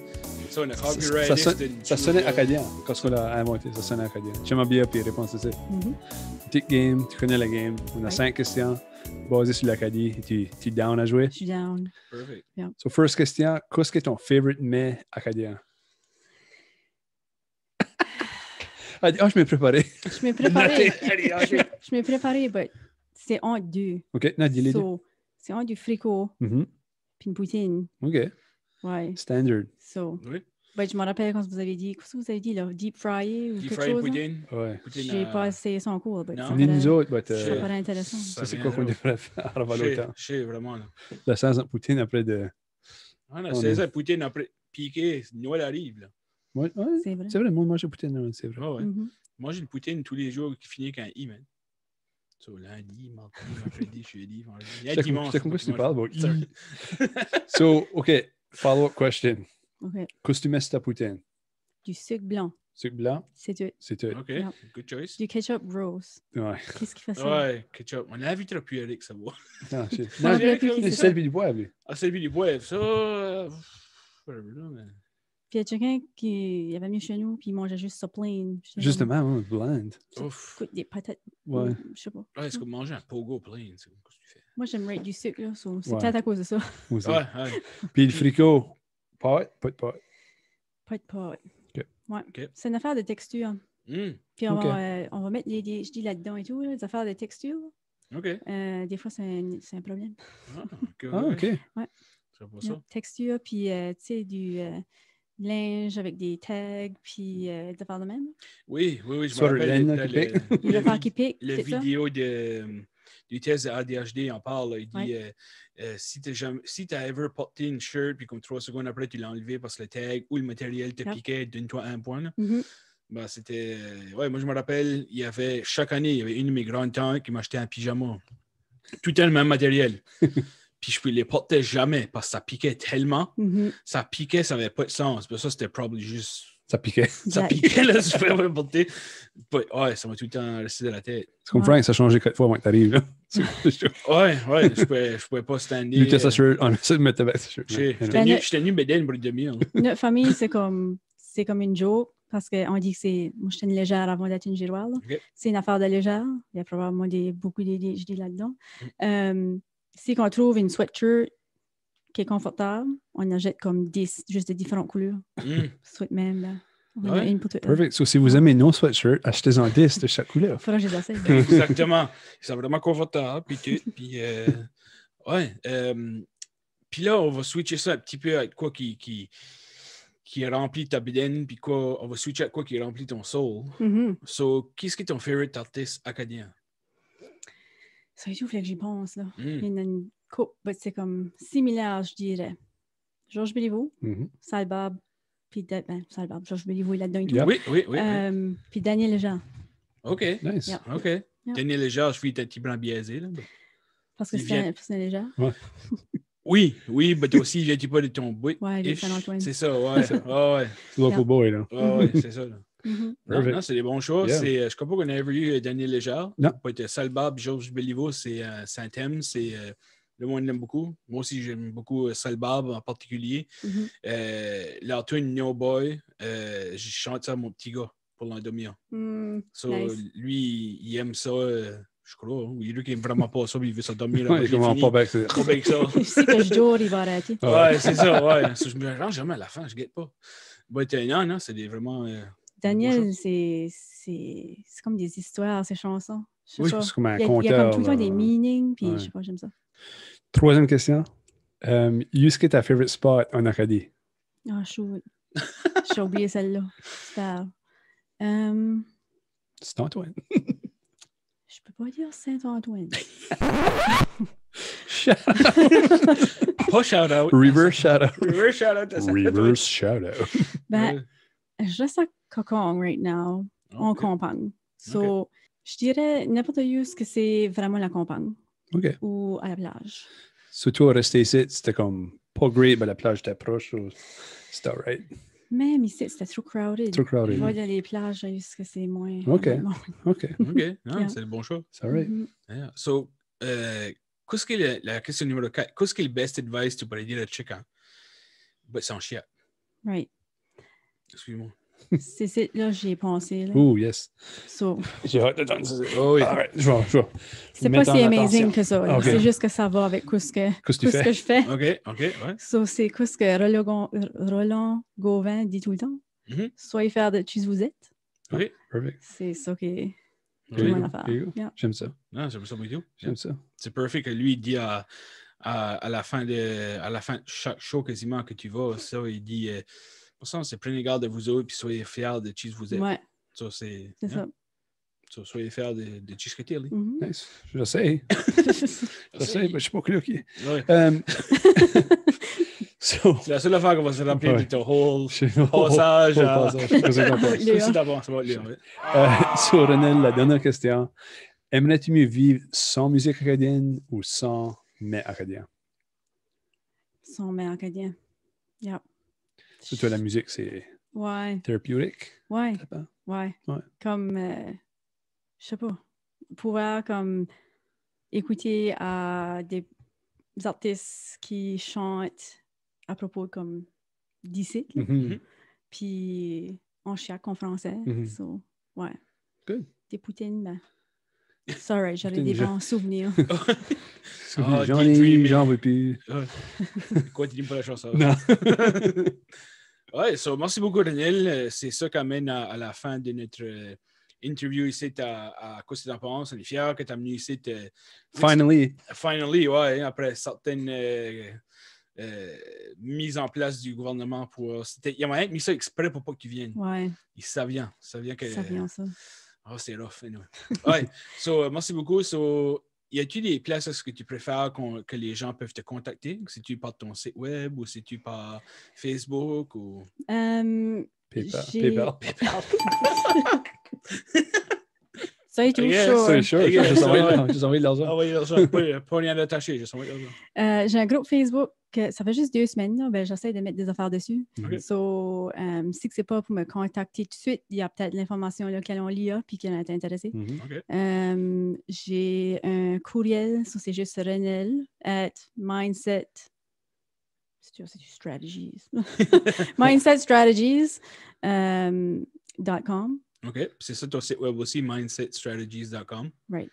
ça, on a copyright. Ça sonnait acadien quand on l'a inventé, ça sonnait acadien. Chema Bia, puis réponse c'est ça. Petite game, tu connais la game, on a 5 questions basées sur l'Acadie, tu es down à jouer? Je suis down. Perfect. Yeah. So, first question, qu'est-ce que est ton favorite mets acadien? Je m'ai préparé. Je m'ai préparé. Je m'ai préparé, mais c'est en deux. OK, non, dis-les deux. C'est en du fricot, puis une poutine. OK. Ouais. Standard. Oui. Je me rappelle quand vous avez dit, qu'est-ce que vous avez dit, là, deep fry ou Deep quelque fry chose? poutine. Ouais. Je n'ai pas essayé son cours. Non. Ni nous autres, mais ça paraît intéressant. ça, c'est quoi qu'on devrait faire avant l'automne? Je sais, vraiment. Là. La 16 ans de poutine après de... Ah, la 16 ans de poutine après piqué, Noël arrive. Là. Ouais, c'est vrai. C'est vrai, moi, manger poutine, c'est vrai. Ouais. Manger une poutine tous les jours qui finit avec un I, man. So, lundi, mardi, mercredi, jeudi, vendredi. Il y a dimanche. Je sais comment tu parles, but... So, OK, follow-up question. OK. Qu'est-ce que tu mets sur ta poutine? Du sucre blanc. Sucre blanc? C'est tout. C'est tout. OK, Yeah. good choice. Du ketchup rose. Ouais. Qu'est-ce qui fait ça? Ouais, ketchup. On a vu trop plus Eric, ça va. Non, Ah, c'est celle du bois, lui. Ah, c'est lui du poivre. Ça... whatever, là, mais... Puis il y a quelqu'un qui avait mis chez nous, puis il mangeait juste ça plain. Justement, blend. Ouf. Des patates. Ouais. Je sais pas. Ouais, est-ce que manger un pogo plein, c'est qu'est-ce que tu fais? Moi, j'aimerais du sucre, là. C'est Ouais. peut-être à cause de ça. Aussi. Ouais. Puis le fricot, pâte, pas de pâte. Pas de pâte. OK. Ouais. OK. C'est une affaire de texture. Puis on, OK. on va mettre je dis là-dedans et tout, là, des affaires de texture. OK. Des fois, c'est un problème. Ah, OK. Ouais. C'est pas ça. Texture, puis tu sais, du linge avec des tags, puis des affaires de même. Oui, je me Sweater rappelle. laine, là, qui pique. Il va faire qui pique. La c'est ça? vidéo du test de ADHD en parle. Là, il dit si tu as ever porté une shirt, puis comme 3 secondes après, tu l'as enlevé parce que le tag ou le matériel te piquait d'une toi à un point. Là. Ben, c'était. Ouais, moi, je me rappelle, chaque année, il y avait une de mes grandes tantes qui m'achetait un pyjama. Tout le même matériel. Puis je ne les portais jamais parce que ça piquait tellement. Ça piquait, ça n'avait pas de sens. Pour ça, c'était probablement juste. Ça piquait. Ça piquait, là, je pouvais pas porter. Ouais, ça m'a tout le temps resté de la tête. C'est comme Frank, ça a changé 4 fois avant que tu arrives. Ouais, je pouvais pas stander. Lui, t'as sa shirt, on essaie de mettre ta shirt. J'étais venu m'aider pour une demi-heure. Notre famille, c'est comme une joke. Parce qu'on dit que moi, j'étais une légère avant d'être une girouelle. Okay. C'est une affaire de légère. Il y a probablement beaucoup d'ADHD là-dedans. Si on trouve une sweatshirt qui est confortable, on achète comme 10, juste de différentes couleurs. Sweat même, là. On en a Ouais. une pour toi. Perfect. So, si vous aimez nos sweatshirts, achetez-en 10 de chaque couleur. Faudra que je les essaye. Exactement. C'est vraiment confortable. Puis tout. Puis, ouais. Puis là, on va switcher ça un petit peu avec quoi qui remplit ta bedaine, puis quoi, on va switcher à quoi qui remplit ton soul. Mhm. So, qu'est-ce qui est ton favorite artiste acadien? Ça et tout, il faut que j'y pense. Là. Mm. Il y en a une couple, c'est comme similaire, je dirais. Georges Béliveau, Mhm. Salbab, puis Salbab, Georges Béliveau est là-dedans et tout. Yeah. Oui. Puis Daniel Legend. OK. Nice. Yeah. OK. Daniel Léger, je suis un petit blanc biaisé. Là. Parce que Il vient- c'est un Legend. Oui, mais toi aussi, il vient pas de ton bout. Ouais, il est de Saint-Antoine. C'est ça, ouais. Ouais. Local Yeah. boy, là. Ouais, c'est ça. Là. Mhm. Perfect. Non, c'est des bons choix. Yeah. Je crois pas qu'on ait vu Daniel Léger. Non. Pas être Salbab, Georges Béliveau, c'est un thème. Le monde l'aime beaucoup. Moi aussi, j'aime beaucoup Salbab en particulier. Mhm. L'Antoine No Boy, je chante ça à mon petit gars pour l'an demi. So, Nice. lui, il aime ça, je crois. Hein. Il aime vraiment pas ça, mais il veut s'endormir. Ouais, je comprends pas bien que c'est- Pas bien que ça. Je sais que je dors, il va arrêter. Ouais, c'est ça, ouais. So, je me range jamais à la fin, je guette pas. Non, c'est vraiment. Daniel, c'est comme des histoires, ces chansons. Je sais Oui, pas. c'est comme un Il y a conteur. comme tout le temps des là. meanings, puis Ouais. je sais pas, j'aime ça. Troisième question. Où est ta favorite spot en Acadie? Ah, chou. J'ai oublié celle-là. Super. C'est Antoine. Je peux pas dire Saint-Antoine. Pas shout-out. Reverse shout-out. Reverse shout-out. à ça. Reverse shout-out. Ben, je reste à Cocon right now, en Ok. campagne. So, je dirais n'importe où ce que c'est vraiment la campagne OK. ou à la plage. So, toi, rester ici, c'était comme pas great, mais la plage était proche. So c'était all right. Même ici, c'était trop crowded. Trop crowded. Je vois dans les plages, ce que c'est moins. Ok. moins- OK. OK, non, Yeah. c'est le bon choix. C'est all right. Mhm. Yeah. So, qu'est-ce qui est la question numéro 4? Qu'est-ce qui est le best advice que tu pourrais dire à quelqu'un? Ben, sans chien. Right. Excuse-moi. C'est là j'y ai pensé. Là. Oh, yes. So, J'ai hâte d'entendre ça. Oh oui. All right, je vais. c'est mettre pas en si attention. amazing que ça. là. Ok. C'est juste que ça va avec ce que Qu'est-ce que tu fais? je fais. OK, ouais. So, c'est ce que Roland Gauvin dit tout le temps. Mhm. Soyez fiers de qui vous êtes. OK. Perfect. C'est ça qui est There you mon go. affaire. There you go. Yeah. J'aime ça. Non, j'aime ça beaucoup. J'aime ça. C'est parfait que lui, il dit à la fin de chaque show quasiment que tu vas, ça, il dit, pour ça, c'est prenez garde de vous autres, puis soyez fiers de qui vous êtes. Ouais, Ça, c'est c'est ça. So, soyez fiers de qui ce que t'es, lui. Mhm. Nice. J'essaie. J'essaie, mais je suis pas clair qui. Ouais. So, C'est la seule affaire qu'on va se rappeler Ouais. de ton whole je- passage. Whole à- passage. Qu'est-ce que t'en penses? Léa. C'est d'abord, ça va être Léa, ouais. So, Renel, la dernière question. Aimerais-tu mieux vivre sans musique acadienne ou sans mets acadien? Son mère acadien. Yeah. So, toi, la musique, c'est Ouais, thérapeutique? ouais, là-bas? ouais. Ouais. Comme, je sais pas, pouvoir comme écouter à des artistes qui chantent à propos comme d'ici, là. Mhm. Puis en chiac en français. Mhm. So, ouais. Good. Des poutines, ben. Sorry, j'aurais Poutine, des bons souvenirs. Ah, J'en deep ai, dreaming. j'en veux plus. Quoi, tu dis pas la chanson? Non. Ouais, so, merci beaucoup, Daniel. C'est ça qui amène à la fin de notre interview ici à Qu'est-ce que tu en penses? On est fiers que tu as amené ici. Finally. Ouais, après certaines mises en place du gouvernement pour. Il y a moyen de mis ça exprès pour pas que tu viennes. Ouais, Ça vient que. ça vient ça. Oh, c'est rough, anyway. Ouais, so, merci beaucoup. So, y a-t-il des places est-ce que tu préfères que les gens peuvent te contacter? Si tu par ton site web ou si tu par Facebook ou. PayPal. J'ai- PayPal. Ça est tout Yes, chaud. C'est sûr. Ok, Juste ça envoyer va. juste envoyer de l'argent. Ah oui, l'argent, pas rien d'attaché, juste envoyer l'argent. J'ai un groupe Facebook que ça fait juste 2 semaines. Là, ben, j'essaie de mettre des affaires dessus. Ok. So, si c'est pas pour me contacter tout de suite, il y a peut-être l'information là, qu'elle on lit puis qu'elle est intéressée. Mhm. OK. J'ai un courriel, ça c'est juste Renel at mindset. C'est strategies. mindsetstrategies.com. OK. C'est ça ton site web aussi, mindsetstrategies.com. Right.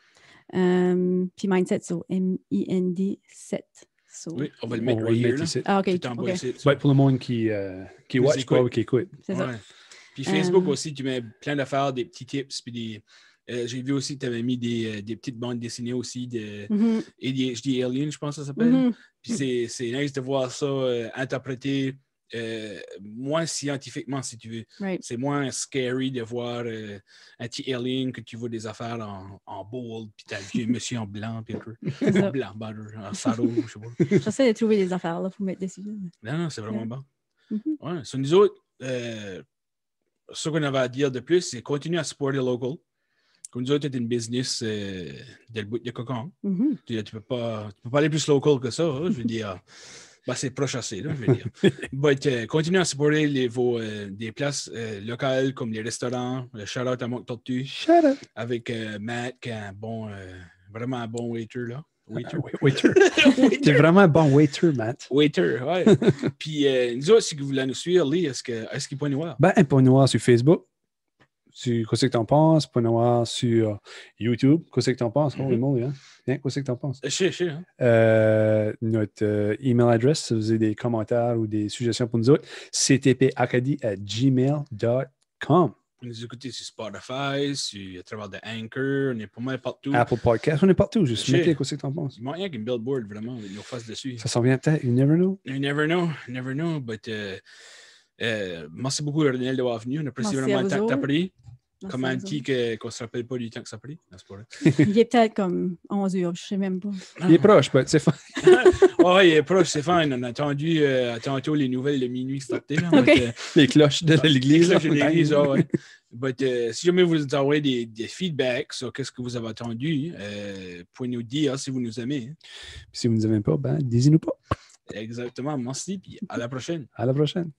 Puis mindset, so M-I-N-D 7. So, Oui, on va le On mettre va right le here. mettre Là. ici. Ah, OK. Tu t'envoies ok, le site. Ouais, pour le monde qui watch écoute. quoi ou qui écoute. c'est ça. Ouais. Puis Facebook aussi, tu mets plein d'affaires, des petits tips, puis des... j'ai vu aussi que tu avais mis des petites bandes dessinées aussi de ADHD Alien, je pense que ça s'appelle. Puis c'est nice de voir ça interprété moins scientifiquement, si tu veux. Right. C'est moins scary de voir un petit alien que tu vois des affaires en bold, puis t'as le vieux monsieur en blanc, puis en blanc, en sarrau, je sais pas. J'essaie de trouver des affaires là, pour mettre dessus. Non, c'est vraiment bon. Ouais, sur nous autres, ce qu'on avait à dire de plus, c'est continuer à supporter local. Comme nous autres, c'est une business de le bout de cocon. Tu peux pas aller plus local que ça, hein, je veux dire. Ben, c'est proche assez, là, je veux dire. But, continuez à supporter des places locales comme les restaurants, le shout-out à Monk Tortue. Shout-out! Avec Matt, qui est vraiment un bon waiter, là. Waiter. Waiter. T'es vraiment un bon waiter, Matt. Waiter, ouais. Puis, nous autres, si vous voulez nous suivre, Lee, est-ce qu'il peut nous voir? Ben, Point Noir sur Facebook. Qu'est-ce que t'en penses? Point Noir sur YouTube. Qu'est-ce que t'en penses? Oh, le mot, hein? Bien, qu'est-ce que t'en penses? Je sais, hein? Notre email adresse, si vous avez des commentaires ou des suggestions pour nous autres, ctpacadie@gmail.com. Vous nous écoutez sur Spotify, à travers de Anchor, on est pas mal partout. Apple Podcast, on est partout. Juste mettez qu'est-ce que t'en penses. Il manque rien qu'une billboard, vraiment, avec nos faces dessus. Ça s'en vient peut-être, you never know. You never know, but merci beaucoup, Daniel, d'avoir venu. On apprécie vraiment le temps que t'as pris. Comment dit qu'on ne se rappelle pas du temps que ça a pris? Il est peut-être comme 11 heures, je ne sais même pas. Il est proche, mais c'est fine. Oh, il est proche, c'est fine. On a attendu tantôt les nouvelles de minuit starter. Okay. Les cloches de l'église. Les cloches de l'église, ouais. But, si jamais vous envoyez des feedbacks sur qu'est-ce que vous avez entendu, pouvez nous dire si vous nous aimez. Si vous ne nous aimez pas, ben, dis-nous pas. Exactement. Merci, puis à la prochaine. À la prochaine.